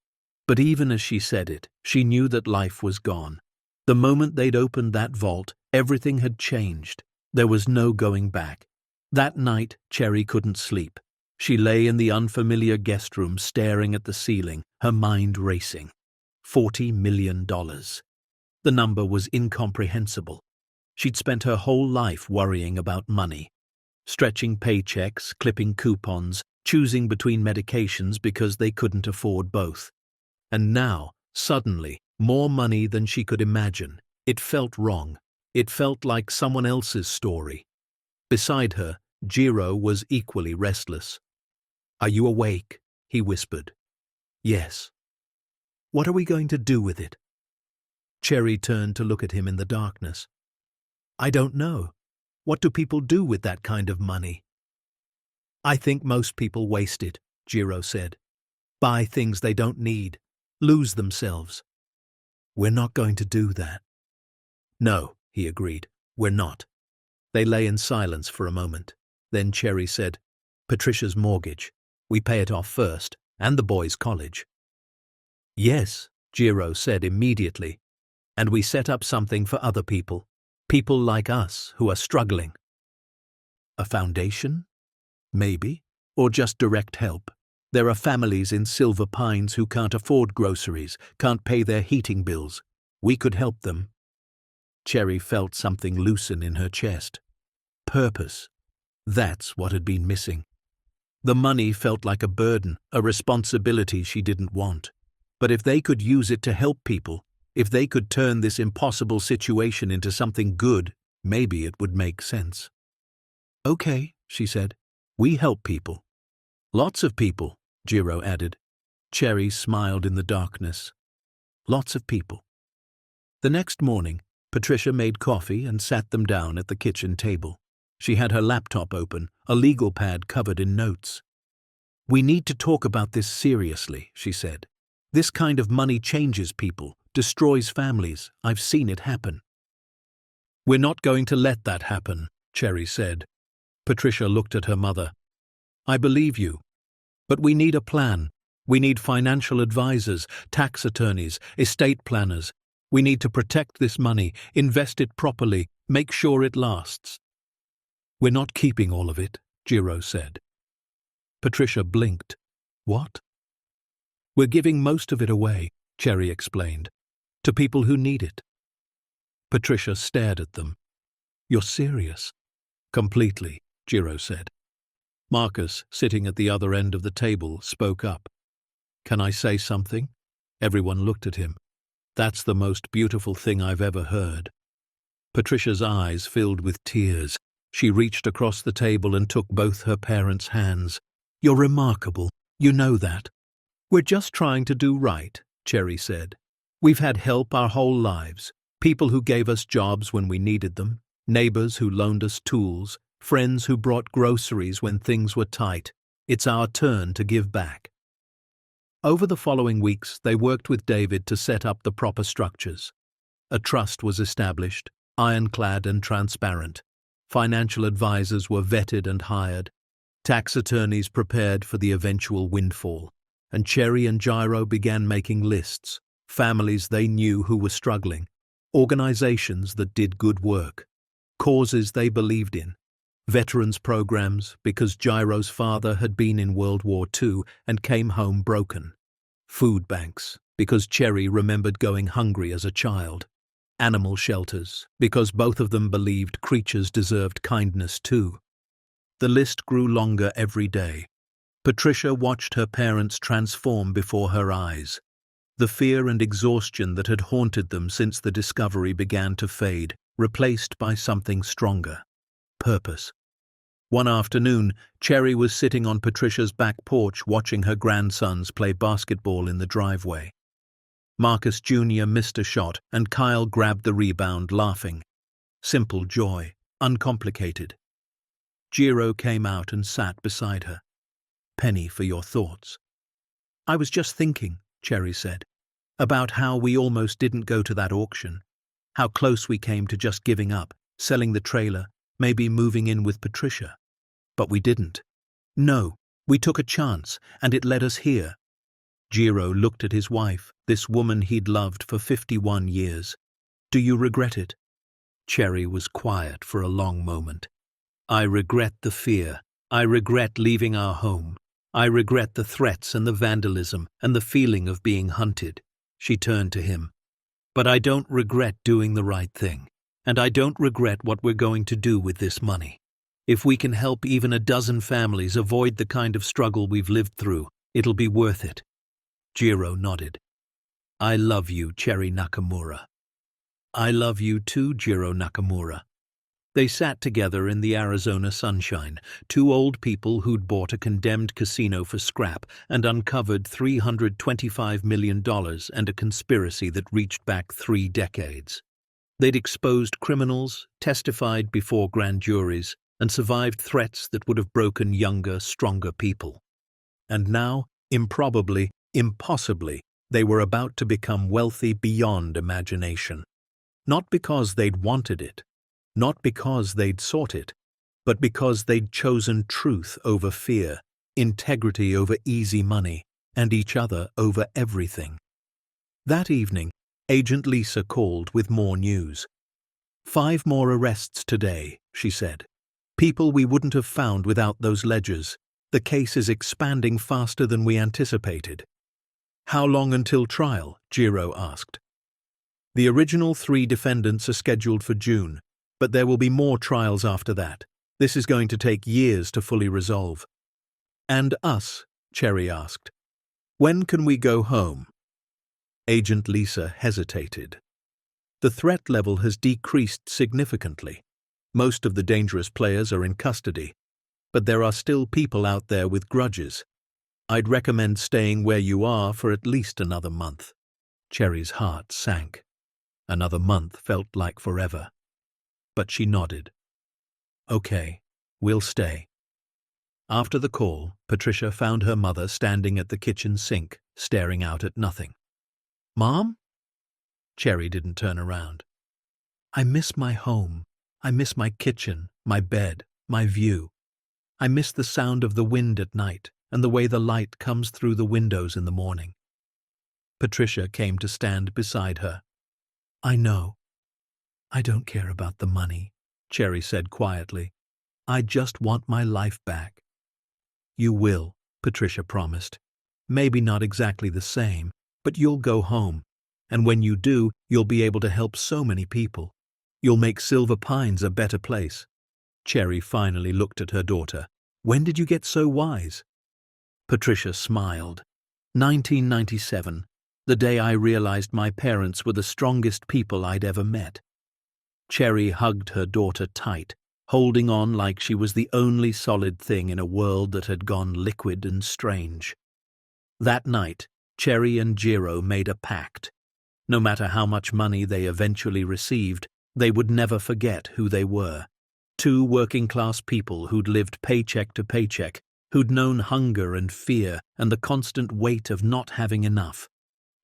But even as she said it, she knew that life was gone. The moment they'd opened that vault, everything had changed. There was no going back. That night, Cherry couldn't sleep. She lay in the unfamiliar guest room staring at the ceiling, her mind racing. $40 million. The number was incomprehensible. She'd spent her whole life worrying about money. Stretching paychecks, clipping coupons, choosing between medications because they couldn't afford both. And now, suddenly, more money than she could imagine. It felt wrong. It felt like someone else's story. Beside her, Jiro was equally restless. Are you awake? He whispered. Yes. What are we going to do with it? Cherry turned to look at him in the darkness. I don't know. What do people do with that kind of money? I think most people waste it, Jiro said. Buy things they don't need. Lose themselves. We're not going to do that. No, he agreed. We're not. They lay in silence for a moment. Then Cherry said, Patricia's mortgage. We pay it off first, and the boys' college. Yes, Jiro said immediately. And we set up something for other people. People like us who are struggling. A foundation? Maybe. Or just direct help. There are families in Silver Pines who can't afford groceries, can't pay their heating bills. We could help them. Cherry felt something loosen in her chest. Purpose. That's what had been missing. The money felt like a burden, a responsibility she didn't want. But if they could use it to help people, if they could turn this impossible situation into something good, maybe it would make sense. Okay, she said. We help people. Lots of people, Jiro added. Cherry smiled in the darkness. Lots of people. The next morning, Patricia made coffee and sat them down at the kitchen table. She had her laptop open, a legal pad covered in notes. "We need to talk about this seriously," she said. "This kind of money changes people, destroys families. I've seen it happen." "We're not going to let that happen," Cherry said. Patricia looked at her mother. "I believe you. But we need a plan. We need financial advisors, tax attorneys, estate planners. We need to protect this money, invest it properly, make sure it lasts." "We're not keeping all of it," Jiro said. Patricia blinked. "What?" "We're giving most of it away," Cherry explained, "to people who need it." Patricia stared at them. "You're serious?" "Completely," Jiro said. Marcus, sitting at the other end of the table, spoke up. "Can I say something?" Everyone looked at him. "That's the most beautiful thing I've ever heard." Patricia's eyes filled with tears. She reached across the table and took both her parents' hands. "You're remarkable. You know that." "We're just trying to do right," Cherry said. "We've had help our whole lives. People who gave us jobs when we needed them, neighbors who loaned us tools, friends who brought groceries when things were tight. It's our turn to give back." Over the following weeks, they worked with David to set up the proper structures. A trust was established, ironclad and transparent. Financial advisors were vetted and hired. Tax attorneys prepared for the eventual windfall. And Cherry and Jiro began making lists, families they knew who were struggling, organizations that did good work, causes they believed in, veterans programs because Jiro's father had been in World War II and came home broken, food banks because Cherry remembered going hungry as a child, animal shelters because both of them believed creatures deserved kindness too. The list grew longer every day. Patricia watched her parents transform before her eyes. The fear and exhaustion that had haunted them since the discovery began to fade, replaced by something stronger: purpose. One afternoon, Cherry was sitting on Patricia's back porch watching her grandsons play basketball in the driveway. Marcus Jr. missed a shot and Kyle grabbed the rebound, laughing. Simple joy, uncomplicated. Jiro came out and sat beside her. "Penny, for your thoughts." "I was just thinking," Cherry said, "about how we almost didn't go to that auction. How close we came to just giving up, selling the trailer, maybe moving in with Patricia. But we didn't. No, we took a chance, and it led us here." Jiro looked at his wife, this woman he'd loved for 51 years. "Do you regret it?" Cherry was quiet for a long moment. "I regret the fear. I regret leaving our home. I regret the threats and the vandalism and the feeling of being hunted." She turned to him. "But I don't regret doing the right thing. And I don't regret what we're going to do with this money. If we can help even a dozen families avoid the kind of struggle we've lived through, it'll be worth it." Jiro nodded. "I love you, Cherry Nakamura." "I love you too, Jiro Nakamura." They sat together in the Arizona sunshine, two old people who'd bought a condemned casino for scrap and uncovered $325 million and a conspiracy that reached back 3 decades. They'd exposed criminals, testified before grand juries, and survived threats that would have broken younger, stronger people. And now, improbably, impossibly, they were about to become wealthy beyond imagination. Not because they'd wanted it, not because they'd sought it, but because they'd chosen truth over fear, integrity over easy money, and each other over everything. That evening, Agent Lisa called with more news. 5 more arrests today, she said. People we wouldn't have found without those ledgers. The case is expanding faster than we anticipated. How long until trial? Jiro asked. The original 3 defendants are scheduled for June, but there will be more trials after that. This is going to take years to fully resolve. And us? Cherry asked. When can we go home? Agent Lisa hesitated. The threat level has decreased significantly. Most of the dangerous players are in custody, but there are still people out there with grudges. I'd recommend staying where you are for at least another month. Cherry's heart sank. Another month felt like forever. But she nodded. Okay, we'll stay. After the call, Patricia found her mother standing at the kitchen sink, staring out at nothing. "Mom?" Cherry didn't turn around. "I miss my home. I miss my kitchen, my bed, my view. I miss the sound of the wind at night and the way the light comes through the windows in the morning." Patricia came to stand beside her. "I know. I don't care about the money," Cherry said quietly. "I just want my life back." "You will," Patricia promised. "Maybe not exactly the same, but you'll go home. And when you do, you'll be able to help so many people. You'll make Silver Pines a better place." Cherry finally looked at her daughter. "When did you get so wise?" Patricia smiled. 1997, the day I realized my parents were the strongest people I'd ever met." Cherry hugged her daughter tight, holding on like she was the only solid thing in a world that had gone liquid and strange. That night, Cherry and Jiro made a pact. No matter how much money they eventually received, they would never forget who they were. Two working-class people who'd lived paycheck to paycheck, who'd known hunger and fear and the constant weight of not having enough.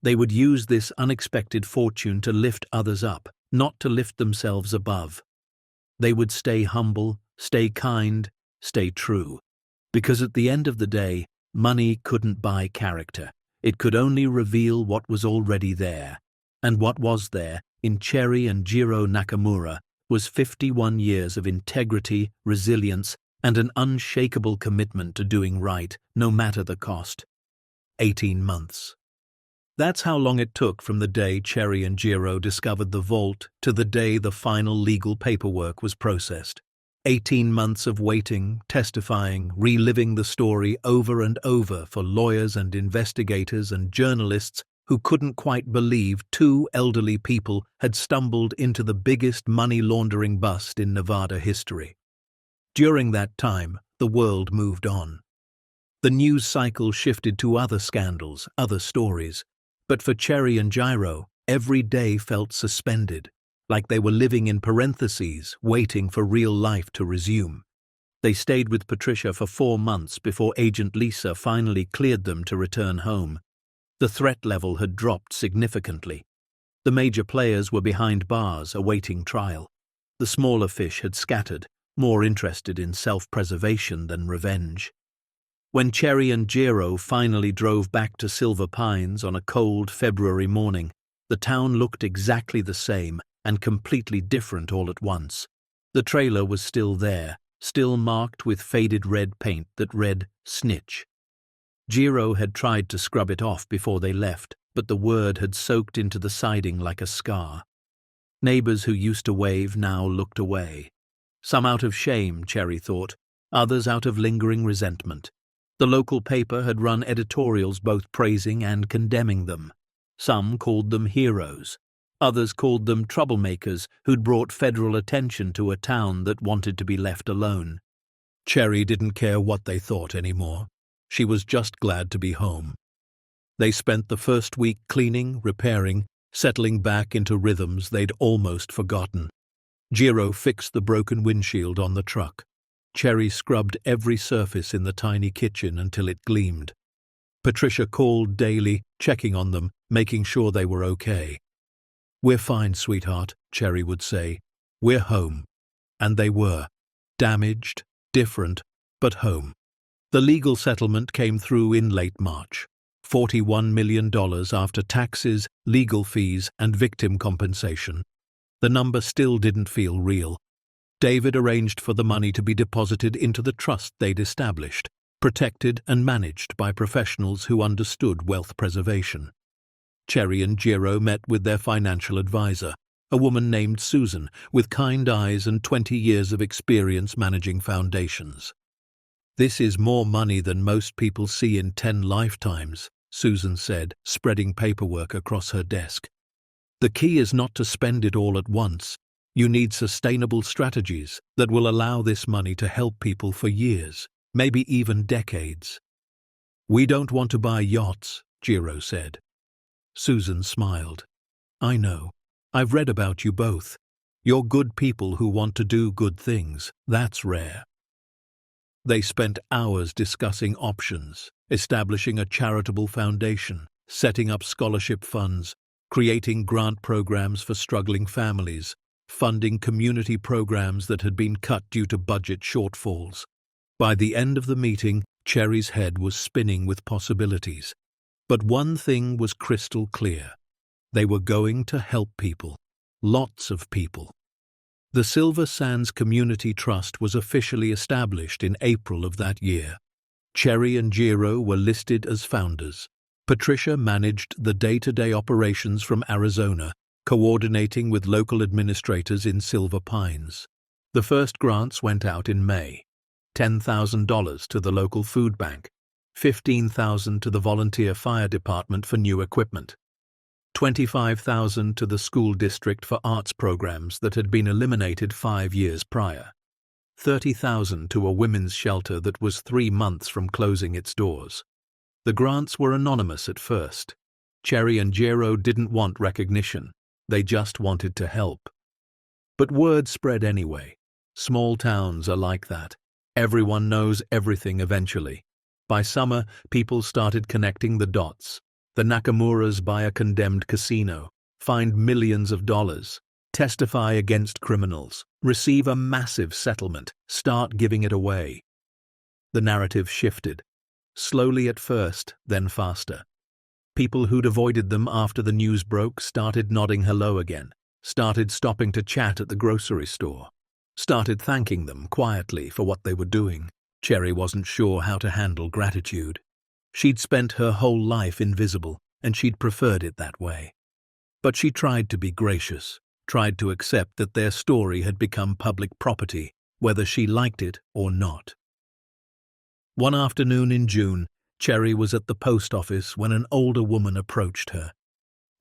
They would use this unexpected fortune to lift others up, not to lift themselves above. They would stay humble, stay kind, stay true. Because at the end of the day, money couldn't buy character. It could only reveal what was already there. And what was there, in Cherry and Jiro Nakamura, was 51 years of integrity, resilience, and an unshakable commitment to doing right, no matter the cost. 18 months. That's how long it took from the day Cherry and Jiro discovered the vault to the day the final legal paperwork was processed. 18 months of waiting, testifying, reliving the story over and over for lawyers and investigators and journalists who couldn't quite believe two elderly people had stumbled into the biggest money laundering bust in Nevada history. During that time, the world moved on. The news cycle shifted to other scandals, other stories. But for Cherry and Jiro, every day felt suspended, like they were living in parentheses, waiting for real life to resume. They stayed with Patricia for 4 months before Agent Lisa finally cleared them to return home. The threat level had dropped significantly. The major players were behind bars, awaiting trial. The smaller fish had scattered, more interested in self-preservation than revenge. When Cherry and Jiro finally drove back to Silver Pines on a cold February morning, the town looked exactly the same and completely different all at once. The trailer was still there, still marked with faded red paint that read "Snitch." Jiro had tried to scrub it off before they left, but the word had soaked into the siding like a scar. Neighbors who used to wave now looked away. Some out of shame, Cherry thought, others out of lingering resentment. The local paper had run editorials both praising and condemning them. Some called them heroes. Others called them troublemakers who'd brought federal attention to a town that wanted to be left alone. Cherry didn't care what they thought anymore. She was just glad to be home. They spent the first week cleaning, repairing, settling back into rhythms they'd almost forgotten. Jiro fixed the broken windshield on the truck. Cherry scrubbed every surface in the tiny kitchen until it gleamed. Patricia called daily, checking on them, making sure they were okay. "We're fine, sweetheart," Cherry would say. "We're home." And they were. Damaged, different, but home. The legal settlement came through in late March. $41 million after taxes, legal fees, and victim compensation. The number still didn't feel real. David arranged for the money to be deposited into the trust they'd established, protected and managed by professionals who understood wealth preservation. Cherry and Jiro met with their financial advisor, a woman named Susan, with kind eyes and 20 years of experience managing foundations. "This is more money than most people see in 10 lifetimes," Susan said, spreading paperwork across her desk. "The key is not to spend it all at once. You need sustainable strategies that will allow this money to help people for years, maybe even decades." "We don't want to buy yachts," Jiro said. Susan smiled. "I know. I've read about you both. You're good people who want to do good things. That's rare." They spent hours discussing options, establishing a charitable foundation, setting up scholarship funds, creating grant programs for struggling families, funding community programs that had been cut due to budget shortfalls. By the end of the meeting, Cherry's head was spinning with possibilities. But one thing was crystal clear. They were going to help people. Lots of people. The Silver Sands Community Trust was officially established in April of that year. Cherry and Jiro were listed as founders. Patricia managed the day-to-day operations from Arizona, coordinating with local administrators in Silver Pines. The first grants went out in May. $10,000 to the local food bank, $15,000 to the volunteer fire department for new equipment, $25,000 to the school district for arts programs that had been eliminated 5 years prior, $30,000 to a women's shelter that was 3 months from closing its doors. The grants were anonymous at first. Cherry and Jiro didn't want recognition. They just wanted to help. But word spread anyway. Small towns are like that. Everyone knows everything eventually. By summer, people started connecting the dots. The Nakamuras buy a condemned casino, find millions of dollars, testify against criminals, receive a massive settlement, start giving it away. The narrative shifted. Slowly at first, then faster. People who'd avoided them after the news broke started nodding hello again, started stopping to chat at the grocery store, started thanking them quietly for what they were doing. Cherry wasn't sure how to handle gratitude. She'd spent her whole life invisible, and she'd preferred it that way. But she tried to be gracious, tried to accept that their story had become public property, whether she liked it or not. One afternoon in June, Cherry was at the post office when an older woman approached her.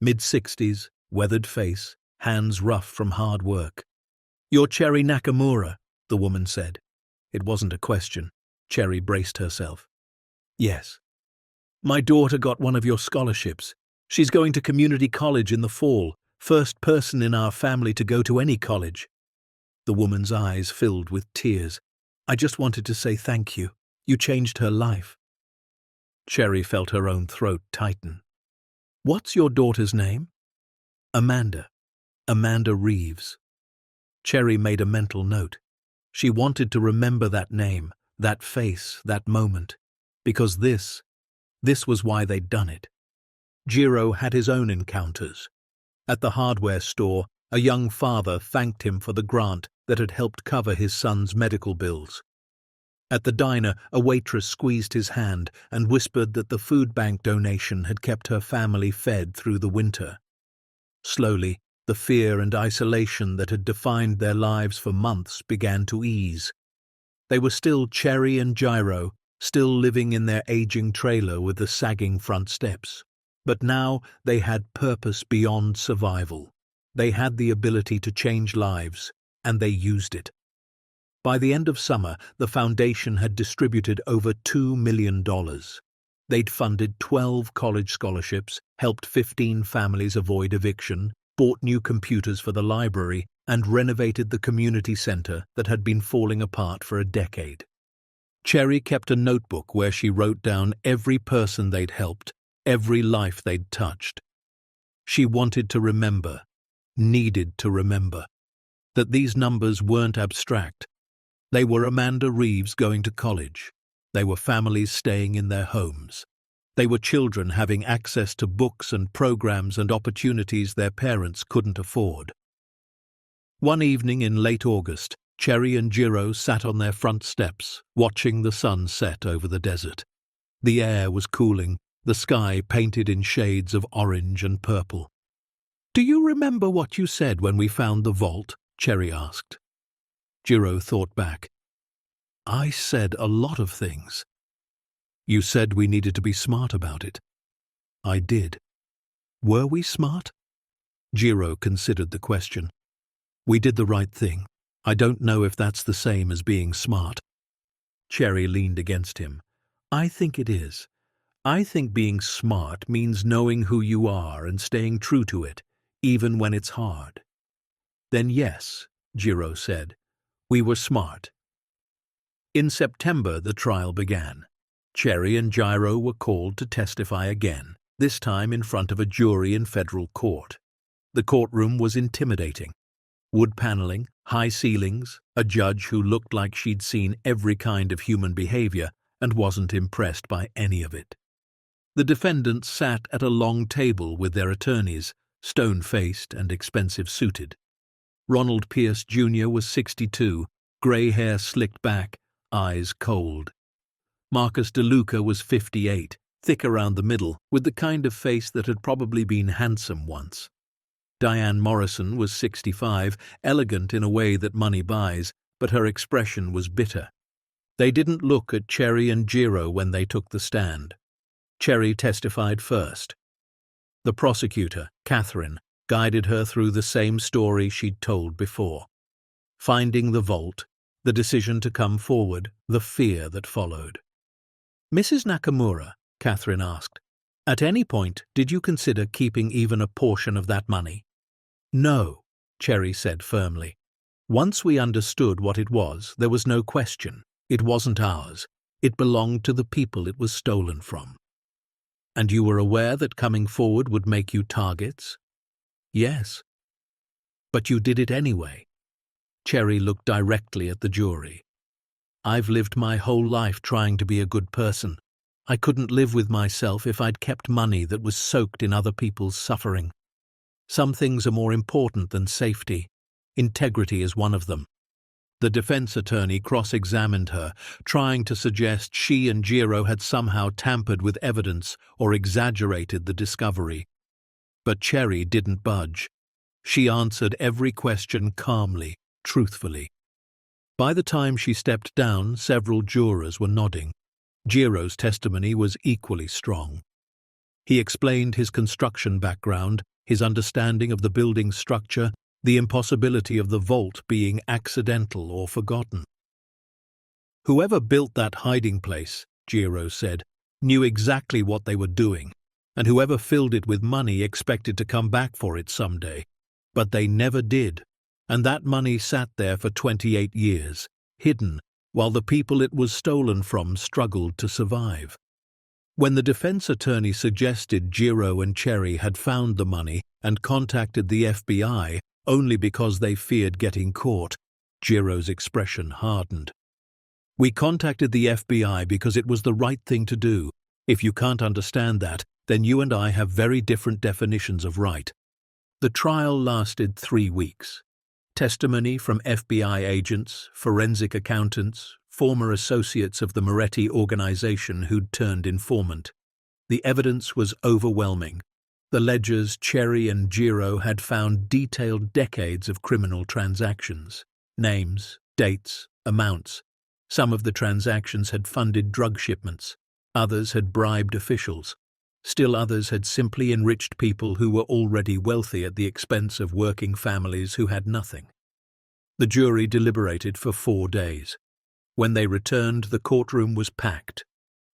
Mid-60s, weathered face, hands rough from hard work. "You're Cherry Nakamura," the woman said. It wasn't a question. Cherry braced herself. "Yes. My daughter got one of your scholarships. She's going to community college in the fall, first person in our family to go to any college." The woman's eyes filled with tears. "I just wanted to say thank you. You changed her life." Cherry felt her own throat tighten. "What's your daughter's name?" "Amanda. Amanda Reeves." Cherry made a mental note. She wanted to remember that name, that face, that moment, because this was why they'd done it. Jiro had his own encounters. At the hardware store, a young father thanked him for the grant that had helped cover his son's medical bills. At the diner, a waitress squeezed his hand and whispered that the food bank donation had kept her family fed through the winter. Slowly, the fear and isolation that had defined their lives for months began to ease. They were still Cherry and Jiro, still living in their aging trailer with the sagging front steps. But now they had purpose beyond survival. They had the ability to change lives, and they used it. By the end of summer, the foundation had distributed over $2 million. They'd funded 12 college scholarships, helped 15 families avoid eviction, bought new computers for the library, and renovated the community center that had been falling apart for a decade. Cherry kept a notebook where she wrote down every person they'd helped, every life they'd touched. She wanted to remember, needed to remember, that these numbers weren't abstract. They were Amanda Reeves going to college. They were families staying in their homes. They were children having access to books and programs and opportunities their parents couldn't afford. One evening in late August, Cherry and Jiro sat on their front steps, watching the sun set over the desert. The air was cooling, the sky painted in shades of orange and purple. "Do you remember what you said when we found the vault?" Cherry asked. Jiro thought back. "I said a lot of things." "You said we needed to be smart about it." "I did." "Were we smart?" Jiro considered the question. "We did the right thing. I don't know if that's the same as being smart." Cherry leaned against him. "I think it is. I think being smart means knowing who you are and staying true to it, even when it's hard." "Then yes," Jiro said, "we were smart." In September, the trial began. Cherry and Jiro were called to testify again, this time in front of a jury in federal court. The courtroom was intimidating. Wood paneling, high ceilings, a judge who looked like she'd seen every kind of human behavior and wasn't impressed by any of it. The defendants sat at a long table with their attorneys, stone-faced and expensive-suited. Ronald Pierce Jr. was 62, grey hair slicked back, eyes cold. Marcus DeLuca was 58, thick around the middle, with the kind of face that had probably been handsome once. Diane Morrison was 65, elegant in a way that money buys, but her expression was bitter. They didn't look at Cherry and Jiro when they took the stand. Cherry testified first. The prosecutor, Catherine, guided her through the same story she'd told before. Finding the vault, the decision to come forward, the fear that followed. "Mrs. Nakamura," Catherine asked, "at any point did you consider keeping even a portion of that money?" "No," Cherry said firmly. "Once we understood what it was, there was no question. It wasn't ours. It belonged to the people it was stolen from." "And you were aware that coming forward would make you targets?" "Yes." "But you did it anyway." Cherry looked directly at the jury. "I've lived my whole life trying to be a good person. I couldn't live with myself if I'd kept money that was soaked in other people's suffering. Some things are more important than safety. Integrity is one of them." The defense attorney cross-examined her, trying to suggest she and Jiro had somehow tampered with evidence or exaggerated the discovery. But Cherry didn't budge. She answered every question calmly, truthfully. By the time she stepped down, several jurors were nodding. Jiro's testimony was equally strong. He explained his construction background, his understanding of the building's structure, the impossibility of the vault being accidental or forgotten. "Whoever built that hiding place," Jiro said, "knew exactly what they were doing, and whoever filled it with money expected to come back for it someday. But they never did, and that money sat there for 28 years, hidden, while the people it was stolen from struggled to survive." When the defense attorney suggested Jiro and Cherry had found the money and contacted the FBI only because they feared getting caught, Jiro's expression hardened. "We contacted the FBI because it was the right thing to do. If you can't understand that, then you and I have very different definitions of right." The trial lasted 3 weeks. Testimony from FBI agents, forensic accountants, former associates of the Moretti organization who'd turned informant. The evidence was overwhelming. The ledgers Cherry and Jiro had found detailed decades of criminal transactions. Names, dates, amounts. Some of the transactions had funded drug shipments. Others had bribed officials. Still others had simply enriched people who were already wealthy at the expense of working families who had nothing. The jury deliberated for 4 days. When they returned, the courtroom was packed.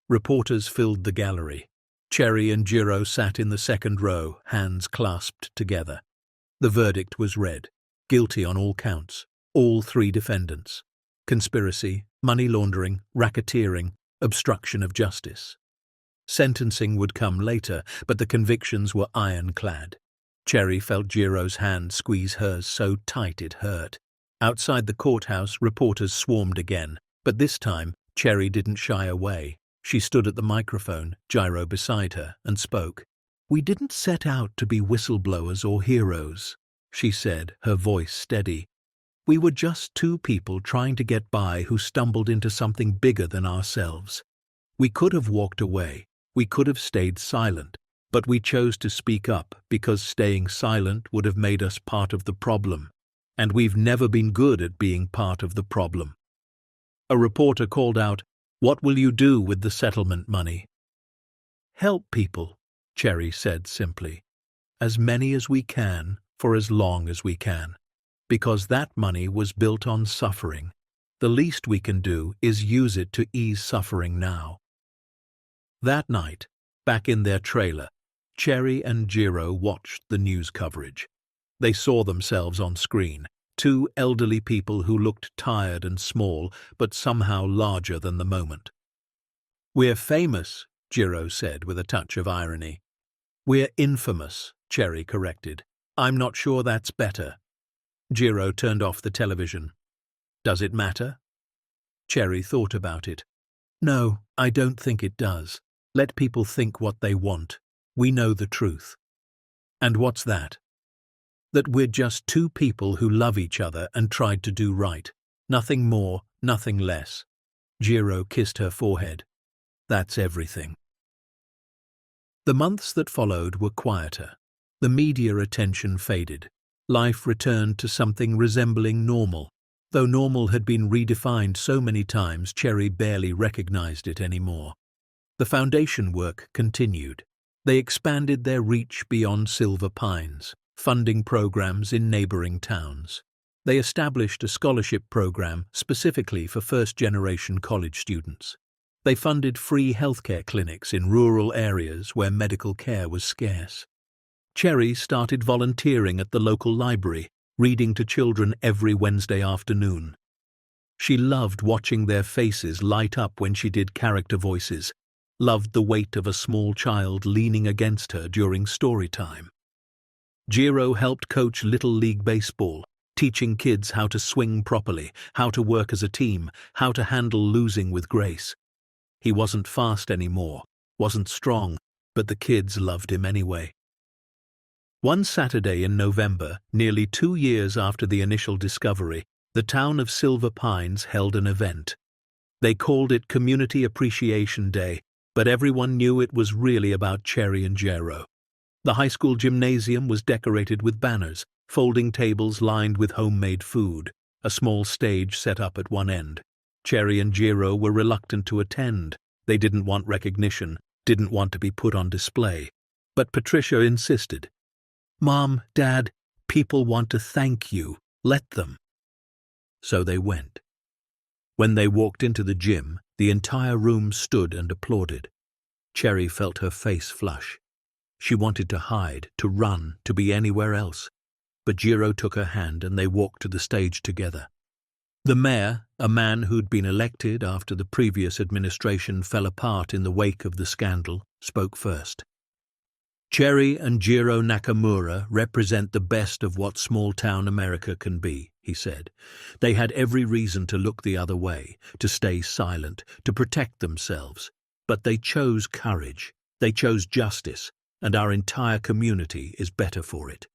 Reporters filled the gallery. Cherry and Jiro sat in the second row, hands clasped together. The verdict was read. Guilty on all counts. All 3 defendants. Conspiracy, money laundering, racketeering, obstruction of justice. Sentencing would come later, but the convictions were ironclad. Cherry felt Jiro's hand squeeze hers so tight it hurt. Outside the courthouse, reporters swarmed again, but this time, Cherry didn't shy away. She stood at the microphone, Jiro beside her, and spoke. "We didn't set out to be whistleblowers or heroes," she said, her voice steady. "We were just 2 people trying to get by who stumbled into something bigger than ourselves. We could have walked away. We could have stayed silent, but we chose to speak up because staying silent would have made us part of the problem, and we've never been good at being part of the problem." A reporter called out, "What will you do with the settlement money?" "Help people," Cherry said simply. "As many as we can, for as long as we can. Because that money was built on suffering. The least we can do is use it to ease suffering now." That night, back in their trailer, Cherry and Jiro watched the news coverage. They saw themselves on screen, Two elderly people who looked tired and small, but somehow larger than the moment. "We're famous," Jiro said with a touch of irony. "We're infamous," Cherry corrected. "I'm not sure that's better." Jiro turned off the television. "Does it matter?" Cherry thought about it. "No, I don't think it does. Let people think what they want. We know the truth." "And what's that?" "That we're just two people who love each other and tried to do right. Nothing more, nothing less." Jiro kissed her forehead. "That's everything." The months that followed were quieter. The media attention faded. Life returned to something resembling normal. Though normal had been redefined so many times, Cherry barely recognized it anymore. The foundation work continued. They expanded their reach beyond Silver Pines, funding programs in neighboring towns. They established a scholarship program specifically for first-generation college students. They funded free healthcare clinics in rural areas where medical care was scarce. Cherry started volunteering at the local library, reading to children every Wednesday afternoon. She loved watching their faces light up when she did character voices, loved the weight of a small child leaning against her during story time. Jiro helped coach Little League Baseball, teaching kids how to swing properly, how to work as a team, how to handle losing with grace. He wasn't fast anymore, wasn't strong, but the kids loved him anyway. One Saturday in November, nearly 2 years after the initial discovery, the town of Silver Pines held an event. They called it Community Appreciation Day, but everyone knew it was really about Cherry and Jiro. The high school gymnasium was decorated with banners, folding tables lined with homemade food, a small stage set up at one end. Cherry and Jiro were reluctant to attend. They didn't want recognition, didn't want to be put on display. But Patricia insisted. "Mom, Dad, people want to thank you. Let them." So they went. When they walked into the gym, the entire room stood and applauded. Cherry felt her face flush. She wanted to hide, to run, to be anywhere else. But Jiro took her hand and they walked to the stage together. The mayor, a man who'd been elected after the previous administration fell apart in the wake of the scandal, spoke first. "Cherry and Jiro Nakamura represent the best of what small-town America can be," he said. "They had every reason to look the other way, to stay silent, to protect themselves. But they chose courage, they chose justice, and our entire community is better for it."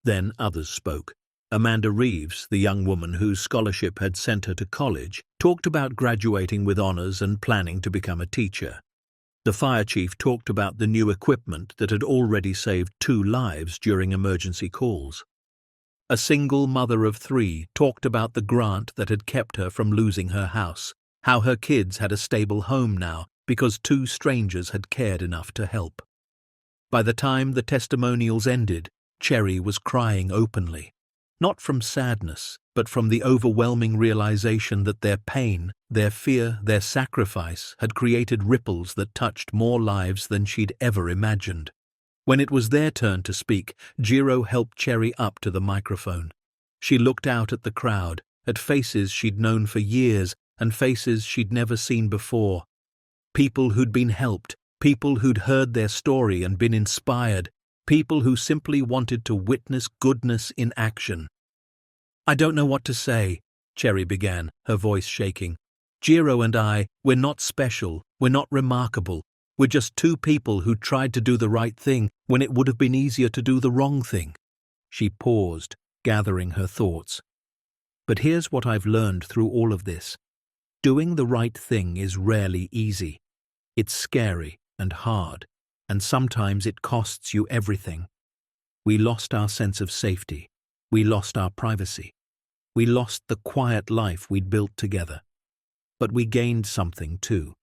Then others spoke. Amanda Reeves, the young woman whose scholarship had sent her to college, talked about graduating with honors and planning to become a teacher. The fire chief talked about the new equipment that had already saved 2 lives during emergency calls. A single mother of 3 talked about the grant that had kept her from losing her house, how her kids had a stable home now because 2 strangers had cared enough to help. By the time the testimonials ended, Cherry was crying openly. Not from sadness, but from the overwhelming realization that their pain, their fear, their sacrifice had created ripples that touched more lives than she'd ever imagined. When it was their turn to speak, Jiro helped Cherry up to the microphone. She looked out at the crowd, at faces she'd known for years and faces she'd never seen before. People who'd been helped, people who'd heard their story and been inspired, people who simply wanted to witness goodness in action. "I don't know what to say," Cherry began, her voice shaking. "Jiro and we're not special, we're not remarkable. We're just 2 people who tried to do the right thing when it would have been easier to do the wrong thing." She paused, gathering her thoughts. "But here's what I've learned through all of this. Doing the right thing is rarely easy. It's scary and hard, and sometimes it costs you everything. We lost our sense of safety. We lost our privacy. We lost the quiet life we'd built together. But we gained something too.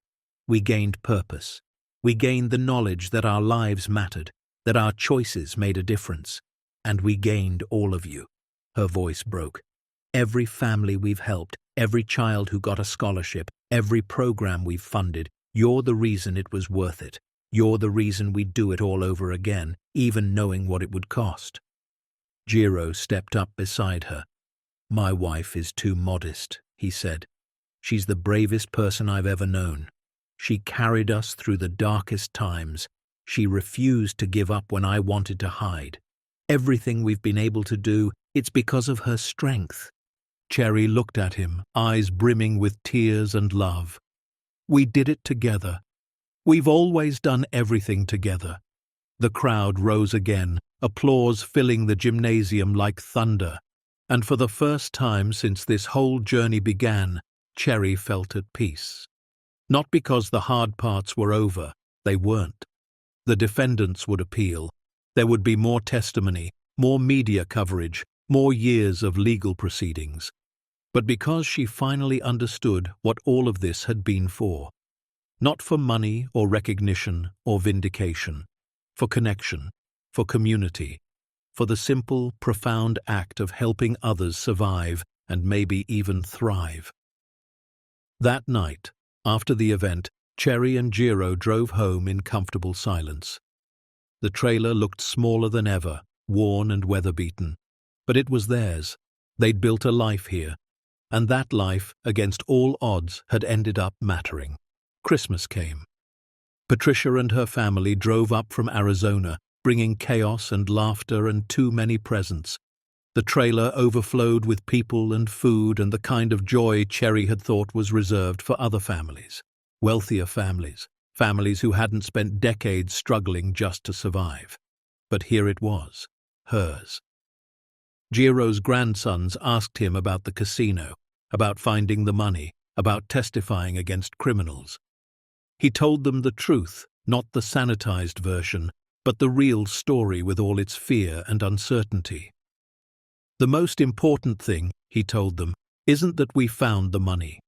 We gained purpose. We gained the knowledge that our lives mattered, that our choices made a difference. And we gained all of you." Her voice broke. "Every family we've helped, every child who got a scholarship, every program we've funded, you're the reason it was worth it. You're the reason we'd do it all over again, even knowing what it would cost." Jiro stepped up beside her, "My wife is too modest," he said. "She's the bravest person I've ever known. She carried us through the darkest times. She refused to give up when I wanted to hide. Everything we've been able to do, it's because of her strength." Cherry looked at him, eyes brimming with tears and love. "We did it together. We've always done everything together." The crowd rose again, applause filling the gymnasium like thunder. And for the first time since this whole journey began, Cherry felt at peace. Not because the hard parts were over, they weren't. The defendants would appeal. There would be more testimony, more media coverage, more years of legal proceedings. But because she finally understood what all of this had been for. Not for money or recognition or vindication. For connection, for community, for the simple, profound act of helping others survive and maybe even thrive. That night, after the event, Cherry and Jiro drove home in comfortable silence. The trailer looked smaller than ever, worn and weather-beaten. But it was theirs. They'd built a life here. And that life, against all odds, had ended up mattering. Christmas came. Patricia and her family drove up from Arizona, bringing chaos and laughter and too many presents. The trailer overflowed with people and food and the kind of joy Cherry had thought was reserved for other families. Wealthier families, families who hadn't spent decades struggling just to survive. But here it was, hers. Jiro's grandsons asked him about the casino, about finding the money, about testifying against criminals. He told them the truth, not the sanitized version, but the real story with all its fear and uncertainty. The most important thing, he told them, isn't that we found the money.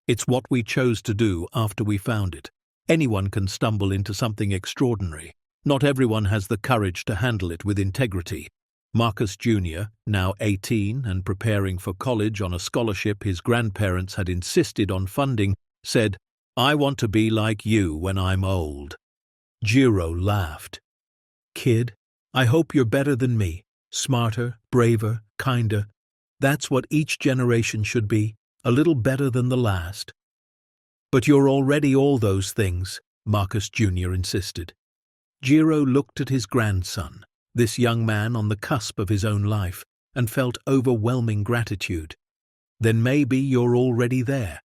It's what we chose to do after we found it. Anyone can stumble into something extraordinary. Not everyone has the courage to handle it with integrity. Marcus Jr., now 18 and preparing for college on a scholarship his grandparents had insisted on funding, said, "I want to be like you when I'm old." Jiro laughed. "Kid, I hope you're better than me. Smarter, braver, kinder. That's what each generation should be, a little better than the last." "But you're already all those things," Marcus Jr. insisted. Jiro looked at his grandson, this young man on the cusp of his own life, and felt overwhelming gratitude. "Then maybe you're already there."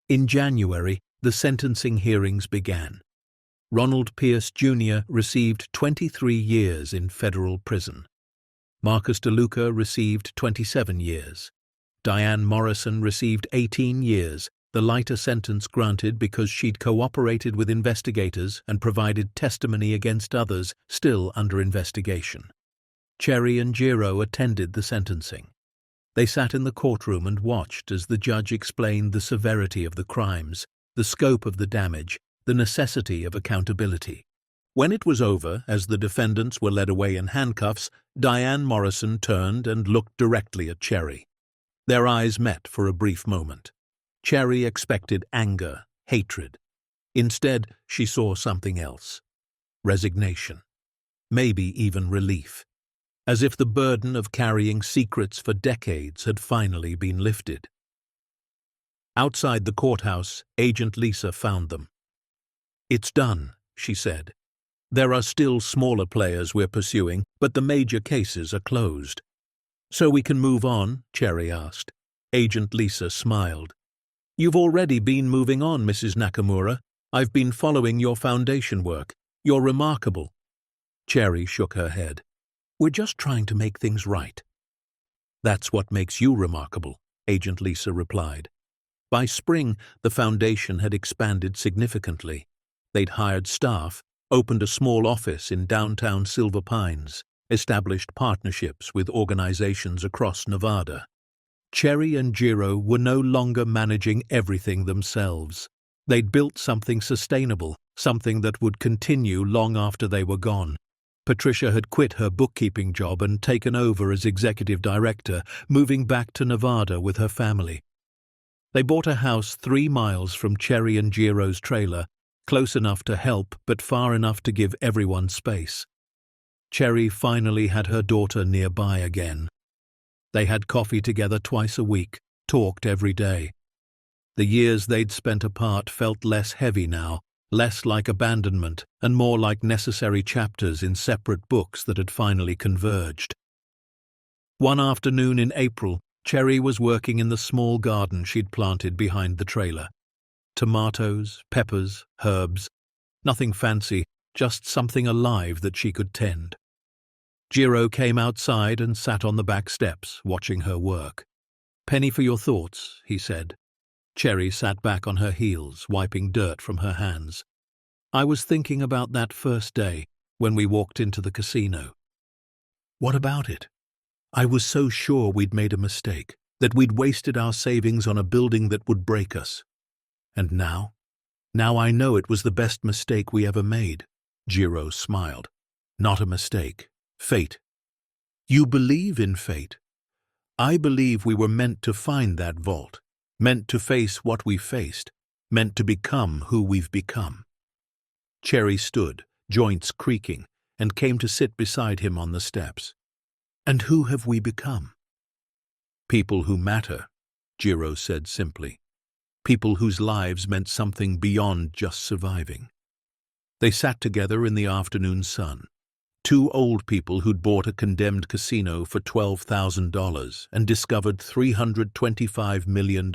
In January, the sentencing hearings began. Ronald Pierce Jr. received 23 years in federal prison. Marcus DeLuca received 27 years. Diane Morrison received 18 years, the lighter sentence granted because she'd cooperated with investigators and provided testimony against others still under investigation. Cherry and Jiro attended the sentencing. They sat in the courtroom and watched as the judge explained the severity of the crimes, the scope of the damage, the necessity of accountability. When it was over, as the defendants were led away in handcuffs, Diane Morrison turned and looked directly at Cherry. Their eyes met for a brief moment. Cherry expected anger, hatred. Instead, she saw something else. Resignation. Maybe even relief. As if the burden of carrying secrets for decades had finally been lifted. Outside the courthouse, Agent Lisa found them. "It's done," she said. "There are still smaller players we're pursuing, but the major cases are closed." "So we can move on?" Cherry asked. Agent Lisa smiled. "You've already been moving on, Mrs. Nakamura. I've been following your foundation work. You're remarkable." Cherry shook her head. "We're just trying to make things right." "That's what makes you remarkable," Agent Lisa replied. By spring, the foundation had expanded significantly. They'd hired staff, opened a small office in downtown Silver Pines, established partnerships with organizations across Nevada. Cherry and Jiro were no longer managing everything themselves. They'd built something sustainable, something that would continue long after they were gone. Patricia had quit her bookkeeping job and taken over as executive director, moving back to Nevada with her family. They bought a house 3 miles from Cherry and Jiro's trailer, close enough to help but far enough to give everyone space. Cherry finally had her daughter nearby again. They had coffee together twice a week, talked every day. The years they'd spent apart felt less heavy now, less like abandonment and more like necessary chapters in separate books that had finally converged. One afternoon in April, Cherry was working in the small garden she'd planted behind the trailer. Tomatoes, peppers, herbs. Nothing fancy, just something alive that she could tend. Jiro came outside and sat on the back steps, watching her work. "Penny for your thoughts," he said. Cherry sat back on her heels, wiping dirt from her hands. "I was thinking about that first day, when we walked into the casino." "What about it?" "I was so sure we'd made a mistake, that we'd wasted our savings on a building that would break us. And now? Now I know it was the best mistake we ever made." Jiro smiled. "Not a mistake. Fate." "You believe in fate?" "I believe we were meant to find that vault, meant to face what we faced, meant to become who we've become." Cherry stood, joints creaking, and came to sit beside him on the steps. "And who have we become?" "People who matter," Jiro said simply. "People whose lives meant something beyond just surviving." They sat together in the afternoon sun. Two old people who'd bought a condemned casino for $12,000 and discovered $325 million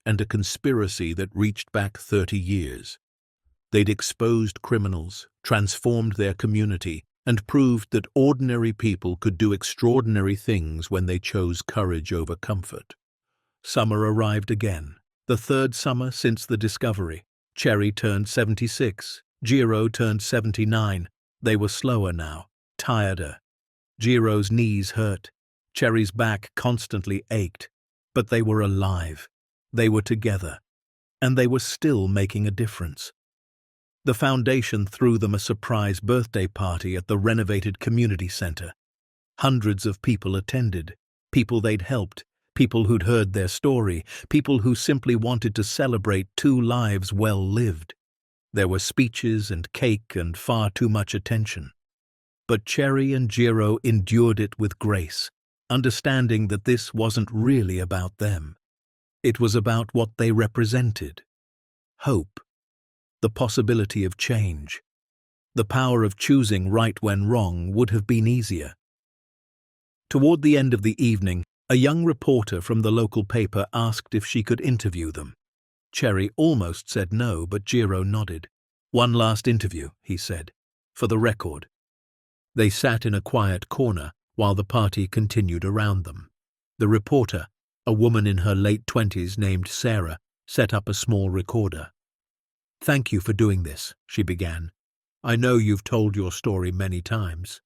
and a conspiracy that reached back 30 years. They'd exposed criminals, transformed their community, and proved that ordinary people could do extraordinary things when they chose courage over comfort. Summer arrived again, the third summer since the discovery. Cherry turned 76, Jiro turned 79. They were slower now, tireder. Jiro's knees hurt. Cherry's back constantly ached. But they were alive. They were together. And they were still making a difference. The foundation threw them a surprise birthday party at the renovated community center. Hundreds of people attended, people they'd helped, people who'd heard their story, people who simply wanted to celebrate two lives well lived. There were speeches and cake and far too much attention. But Cherry and Jiro endured it with grace, understanding that this wasn't really about them. It was about what they represented. Hope. The possibility of change. The power of choosing right when wrong would have been easier. Toward the end of the evening, a young reporter from the local paper asked if she could interview them. Cherry almost said no, but Jiro nodded. "One last interview," he said, "for the record." They sat in a quiet corner while the party continued around them. The reporter, a woman in her late 20s named Sarah, set up a small recorder. "Thank you for doing this," she began. "I know you've told your story many times."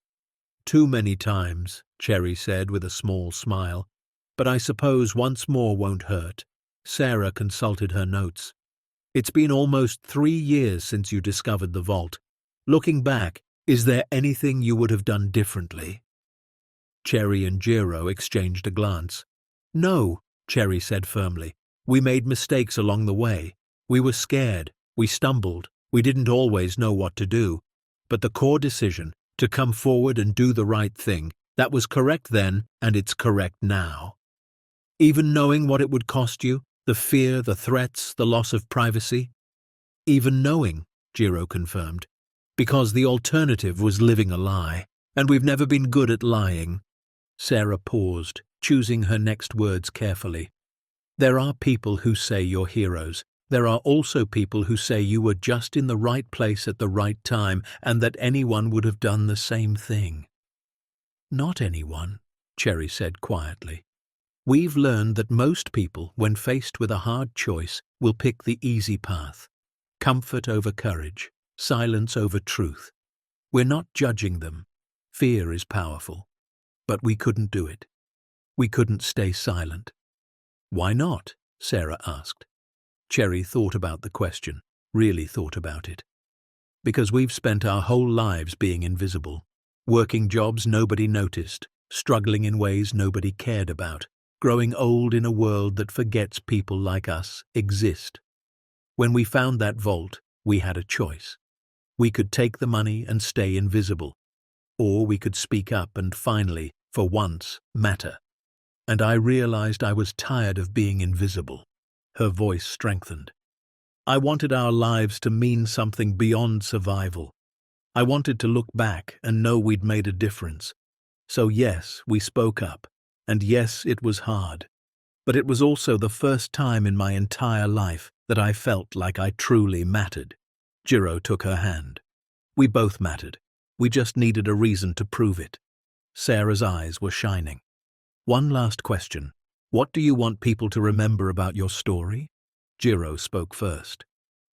"Too many times," Cherry said with a small smile. "But I suppose once more won't hurt." Sarah consulted her notes. "It's been almost 3 years since you discovered the vault. Looking back, is there anything you would have done differently?" Cherry and Jiro exchanged a glance. "No," Cherry said firmly. "We made mistakes along the way. We were scared. We stumbled. We didn't always know what to do. But the core decision, to come forward and do the right thing, that was correct then and it's correct now. Even knowing what it would cost you, the fear, the threats, the loss of privacy?" "Even knowing," Jiro confirmed, "because the alternative was living a lie, and we've never been good at lying." Sarah paused, choosing her next words carefully. "There are people who say you're heroes. There are also people who say you were just in the right place at the right time and that anyone would have done the same thing." "Not anyone," Cherry said quietly. "We've learned that most people, when faced with a hard choice, will pick the easy path. Comfort over courage, silence over truth. We're not judging them. Fear is powerful. But we couldn't do it. We couldn't stay silent." "Why not?" Sarah asked. Cherry thought about the question, really thought about it. "Because we've spent our whole lives being invisible, working jobs nobody noticed, struggling in ways nobody cared about, growing old in a world that forgets people like us exist. When we found that vault, we had a choice. We could take the money and stay invisible, or we could speak up and finally, for once, matter. And I realized I was tired of being invisible. Her voice strengthened. I wanted our lives to mean something beyond survival. I wanted to look back and know we'd made a difference. So yes, we spoke up. And yes, it was hard. But it was also the first time in my entire life that I felt like I truly mattered. Jiro took her hand. We both mattered. We just needed a reason to prove it. Sarah's eyes were shining. One last question. What do you want people to remember about your story? Jiro spoke first.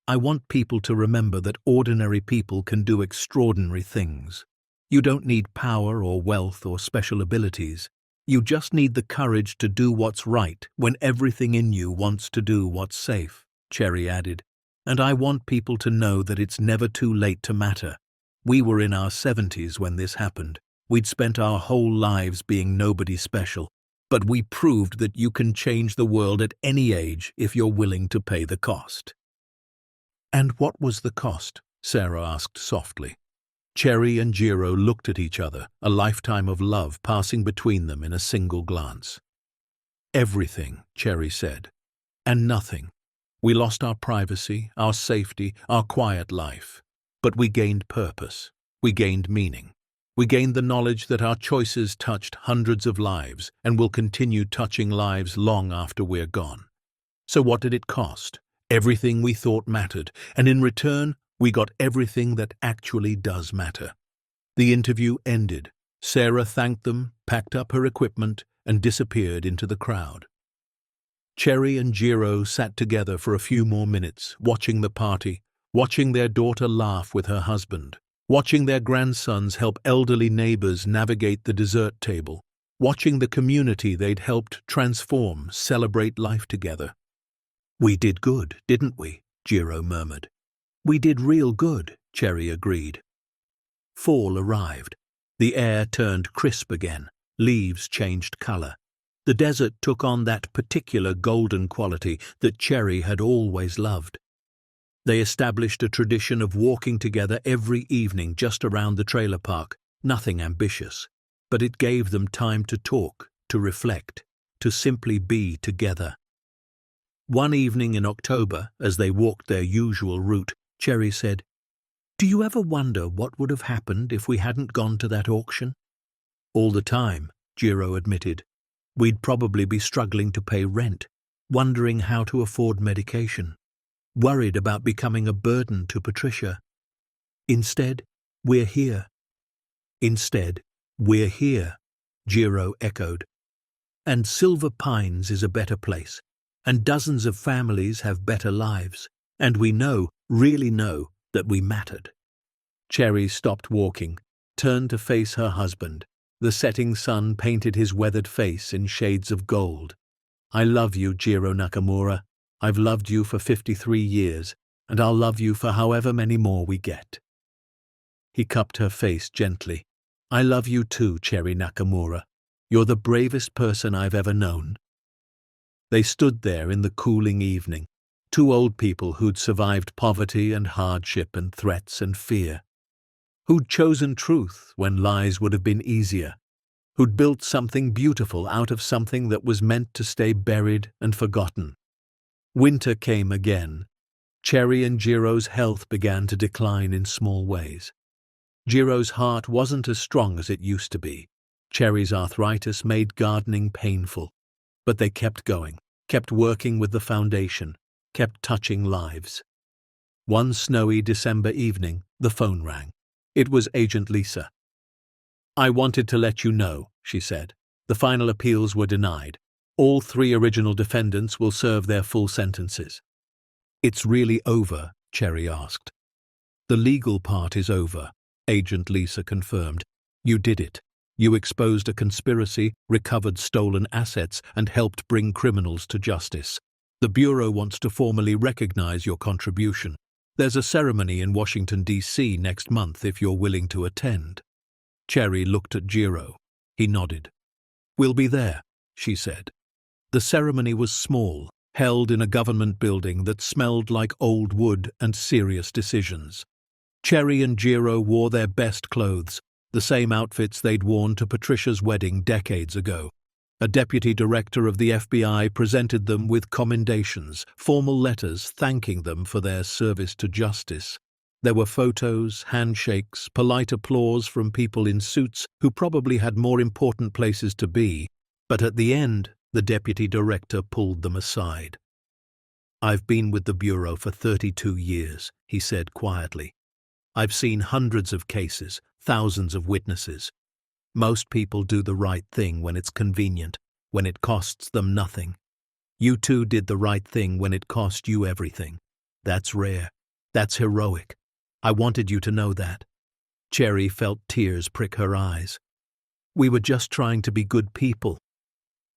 I want people to remember that ordinary people can do extraordinary things. You don't need power or wealth or special abilities. You just need the courage to do what's right when everything in you wants to do what's safe, Cherry added. And I want people to know that it's never too late to matter. We were in our 70s when this happened. We'd spent our whole lives being nobody special. But we proved that you can change the world at any age if you're willing to pay the cost. And what was the cost? Sarah asked softly. Cherry and Jiro looked at each other, a lifetime of love passing between them in a single glance. Everything, Cherry said. And nothing. We lost our privacy, our safety, our quiet life. But we gained purpose. We gained meaning. We gained the knowledge that our choices touched hundreds of lives and will continue touching lives long after we're gone. So what did it cost? Everything we thought mattered, and in return, we got everything that actually does matter. The interview ended. Sarah thanked them, packed up her equipment, and disappeared into the crowd. Cherry and Jiro sat together for a few more minutes, watching the party, watching their daughter laugh with her husband, watching their grandsons help elderly neighbors navigate the dessert table, watching the community they'd helped transform celebrate life together. We did good, didn't we? Jiro murmured. We did real good, Cherry agreed. Fall arrived. The air turned crisp again. Leaves changed color. The desert took on that particular golden quality that Cherry had always loved. They established a tradition of walking together every evening just around the trailer park, nothing ambitious, but it gave them time to talk, to reflect, to simply be together. One evening in October, as they walked their usual route, Cherry said, "Do you ever wonder what would have happened if we hadn't gone to that auction?" "All the time," Jiro admitted. "We'd probably be struggling to pay rent, wondering how to afford medication, worried about becoming a burden to Patricia. Instead, we're here." "Instead, we're here," Jiro echoed. "And Silver Pines is a better place, and dozens of families have better lives, and we know, really know, that we mattered." Cherry stopped walking, turned to face her husband. The setting sun painted his weathered face in shades of gold. "I love you, Jiro Nakamura. I've loved you for 53 years, and I'll love you for however many more we get." He cupped her face gently. "I love you too, Cherry Nakamura. You're the bravest person I've ever known." They stood there in the cooling evening, two old people who'd survived poverty and hardship and threats and fear, who'd chosen truth when lies would have been easier, who'd built something beautiful out of something that was meant to stay buried and forgotten. Winter came again. Cherry and Jiro's health began to decline in small ways. Jiro's heart wasn't as strong as it used to be. Cherry's arthritis made gardening painful. But they kept going, kept working with the foundation, kept touching lives. One snowy December evening, the phone rang. It was Agent Lisa. "I wanted to let you know," she said. "The final appeals were denied. All 3 original defendants will serve their full sentences." "It's really over?" Cherry asked. "The legal part is over," Agent Lisa confirmed. "You did it. You exposed a conspiracy, recovered stolen assets, and helped bring criminals to justice. The Bureau wants to formally recognize your contribution. There's a ceremony in Washington, D.C. next month if you're willing to attend." Cherry looked at Jiro. He nodded. "We'll be there," she said. The ceremony was small, held in a government building that smelled like old wood and serious decisions. Cherry and Jiro wore their best clothes, the same outfits they'd worn to Patricia's wedding decades ago. A deputy director of the FBI presented them with commendations, formal letters thanking them for their service to justice. There were photos, handshakes, polite applause from people in suits who probably had more important places to be, but at the end, the deputy director pulled them aside. "I've been with the Bureau for 32 years, he said quietly. "I've seen hundreds of cases, thousands of witnesses. Most people do the right thing when it's convenient, when it costs them nothing. You two did the right thing when it cost you everything. That's rare. That's heroic. I wanted you to know that." Cherry felt tears prick her eyes. "We were just trying to be good people."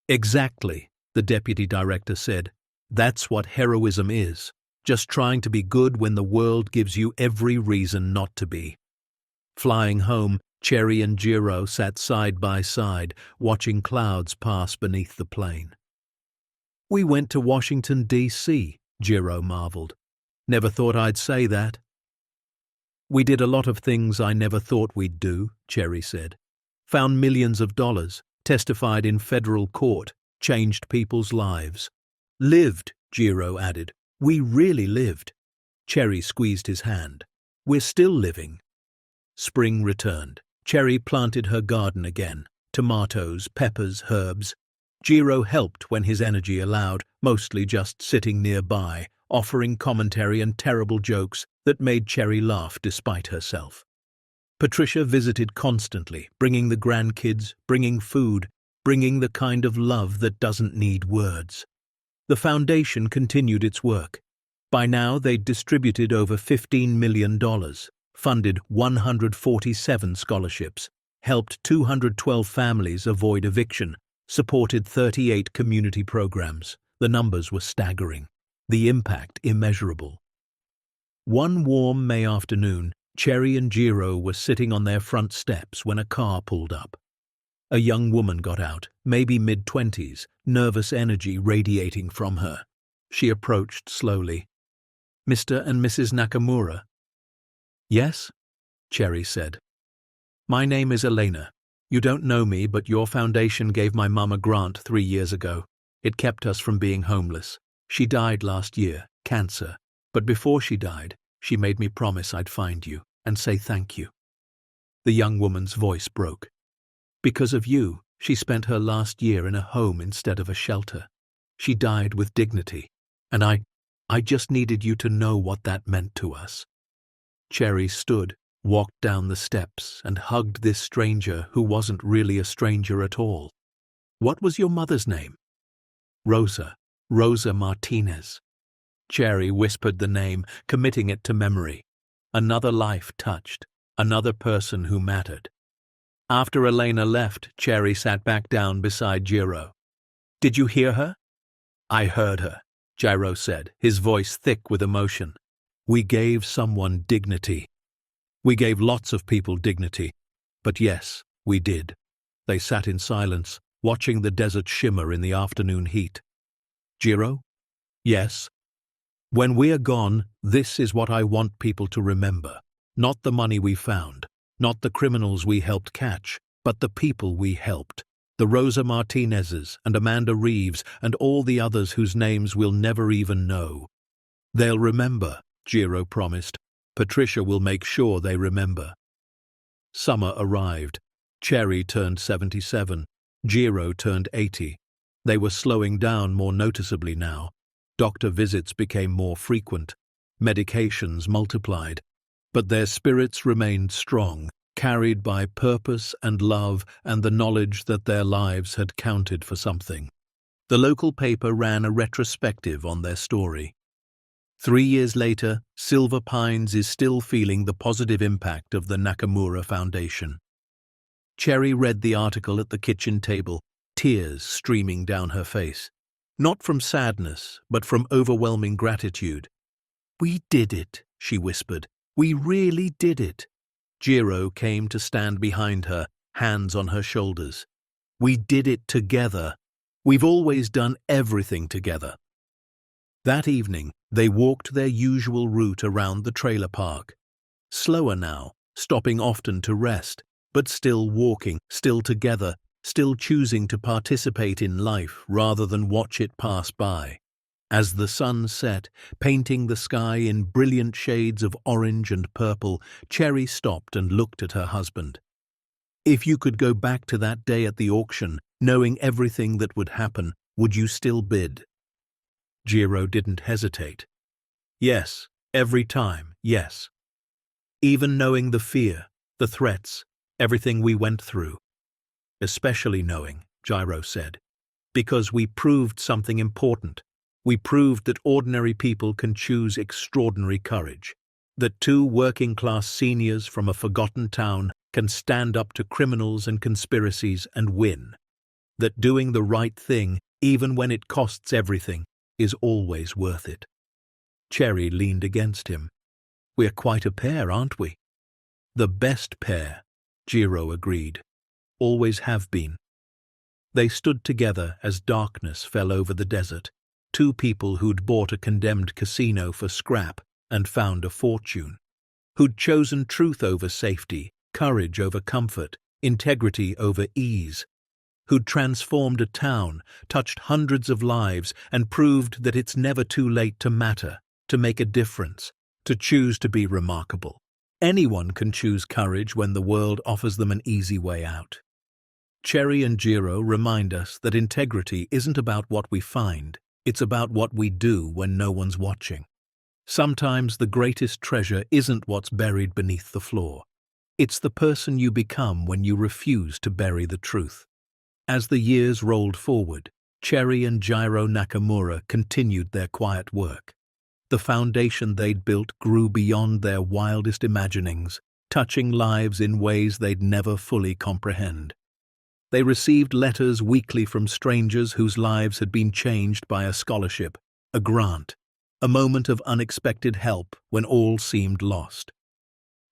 "Exactly," the deputy director said. "That's what heroism is. Just trying to be good when the world gives you every reason not to be." Flying home, Cherry and Jiro sat side by side, watching clouds pass beneath the plane. "We went to Washington, D.C., Jiro marveled. "Never thought I'd say that." "We did a lot of things I never thought we'd do," Cherry said. "Found millions of dollars, testified in federal court, changed people's lives." "Lived," Jiro added. "We really lived." Cherry squeezed his hand. "We're still living." Spring returned. Cherry planted her garden again. Tomatoes, peppers, herbs. Jiro helped when his energy allowed, mostly just sitting nearby, offering commentary and terrible jokes that made Cherry laugh despite herself. Patricia visited constantly, bringing the grandkids, bringing food, bringing the kind of love that doesn't need words. The foundation continued its work. By now they'd distributed over $15 million, funded 147 scholarships, helped 212 families avoid eviction, supported 38 community programs. The numbers were staggering, the impact immeasurable. One warm May afternoon, Cherry and Jiro were sitting on their front steps when a car pulled up. A young woman got out, maybe mid-20s, nervous energy radiating from her. She approached slowly. "Mr. and Mrs. Nakamura?" "Yes," Cherry said. "My name is Elena. You don't know me, but your foundation gave my mum a grant 3 years ago. It kept us from being homeless. She died last year, cancer. But before she died, she made me promise I'd find you and say thank you." The young woman's voice broke. "Because of you, she spent her last year in a home instead of a shelter. She died with dignity, and I just needed you to know what that meant to us." Cherry stood, walked down the steps, and hugged this stranger who wasn't really a stranger at all. "What was your mother's name?" "Rosa Martinez." Cherry whispered the name, committing it to memory. Another life touched, another person who mattered. After Elena left, Cherry sat back down beside Jiro. "Did you hear her?" "I heard her," Jiro said, his voice thick with emotion. "We gave someone dignity. We gave lots of people dignity. But yes, we did." They sat in silence, watching the desert shimmer in the afternoon heat. "Jiro?" "Yes." "When we are gone, this is what I want people to remember. Not the money we found, not the criminals we helped catch, but the people we helped. The Rosa Martinezes and Amanda Reeves and all the others whose names we'll never even know. They'll remember," Jiro promised. "Patricia will make sure they remember." Summer arrived. Cherry turned 77. Jiro turned 80. They were slowing down more noticeably now. Doctor visits became more frequent. Medications multiplied. But their spirits remained strong, carried by purpose and love and the knowledge that their lives had counted for something. The local paper ran a retrospective on their story. 3 years later, Silver Pines is still feeling the positive impact of the Nakamura Foundation. Cherry read the article at the kitchen table, tears streaming down her face. Not from sadness, but from overwhelming gratitude. "We did it," she whispered. "We really did it." Jiro came to stand behind her, hands on her shoulders. "We did it together. We've always done everything together." That evening, they walked their usual route around the trailer park. Slower now, stopping often to rest, but still walking, still together, still choosing to participate in life rather than watch it pass by. As the sun set, painting the sky in brilliant shades of orange and purple, Cherry stopped and looked at her husband. "If you could go back to that day at the auction, knowing everything that would happen, would you still bid?" Jiro didn't hesitate. "Yes, every time, yes. Even knowing the fear, the threats, everything we went through." "Especially knowing," Jiro said, "because we proved something important. We proved that ordinary people can choose extraordinary courage, that two working-class seniors from a forgotten town can stand up to criminals and conspiracies and win, that doing the right thing, even when it costs everything, is always worth it." Cherry leaned against him. "We're quite a pair, aren't we?" "The best pair," Jiro agreed. "Always have been." They stood together as darkness fell over the desert, two people who'd bought a condemned casino for scrap and found a fortune, who'd chosen truth over safety, courage over comfort, integrity over ease, who'd transformed a town, touched hundreds of lives, and proved that it's never too late to matter, to make a difference, to choose to be remarkable. Anyone can choose courage when the world offers them an easy way out. Cherry and Jiro remind us that integrity isn't about what we find, it's about what we do when no one's watching. Sometimes the greatest treasure isn't what's buried beneath the floor. It's the person you become when you refuse to bury the truth. As the years rolled forward, Cherry and Jiro Nakamura continued their quiet work. The foundation they'd built grew beyond their wildest imaginings, touching lives in ways they'd never fully comprehend. They received letters weekly from strangers whose lives had been changed by a scholarship, a grant, a moment of unexpected help when all seemed lost.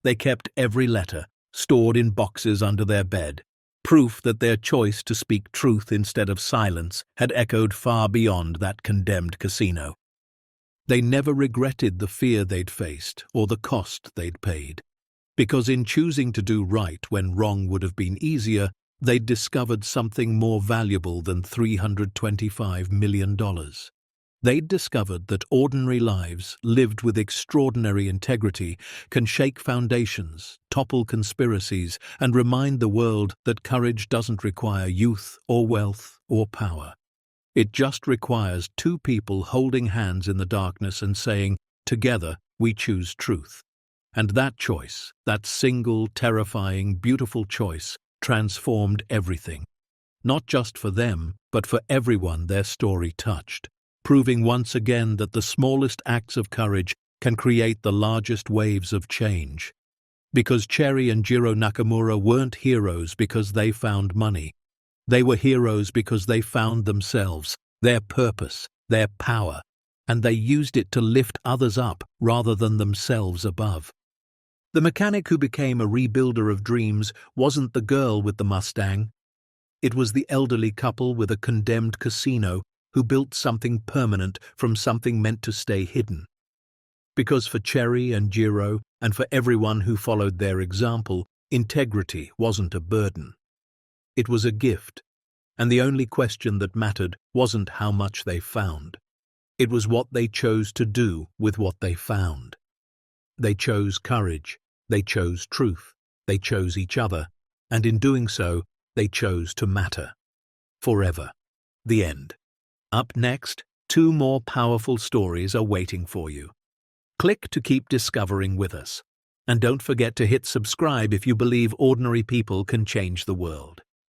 They kept every letter, stored in boxes under their bed, proof that their choice to speak truth instead of silence had echoed far beyond that condemned casino. They never regretted the fear they'd faced or the cost they'd paid, because in choosing to do right when wrong would have been easier, they'd discovered something more valuable than $325 million. They'd discovered that ordinary lives, lived with extraordinary integrity, can shake foundations, topple conspiracies, and remind the world that courage doesn't require youth or wealth or power. It just requires two people holding hands in the darkness and saying, "Together, we choose truth." And that choice, that single, terrifying, beautiful choice, transformed everything. Not just for them, but for everyone their story touched, proving once again that the smallest acts of courage can create the largest waves of change. Because Cherry and Jiro Nakamura weren't heroes because they found money. They were heroes because they found themselves, their purpose, their power, and they used it to lift others up rather than themselves above. The mechanic who became a rebuilder of dreams wasn't the girl with the Mustang. It was the elderly couple with a condemned casino who built something permanent from something meant to stay hidden. Because for Cherry and Jiro, and for everyone who followed their example, integrity wasn't a burden. It was a gift, and the only question that mattered wasn't how much they found. It was what they chose to do with what they found. They chose courage, they chose truth, they chose each other, and in doing so, they chose to matter. Forever. The end. Up next, 2 more powerful stories are waiting for you. Click to keep discovering with us. And don't forget to hit subscribe if you believe ordinary people can change the world.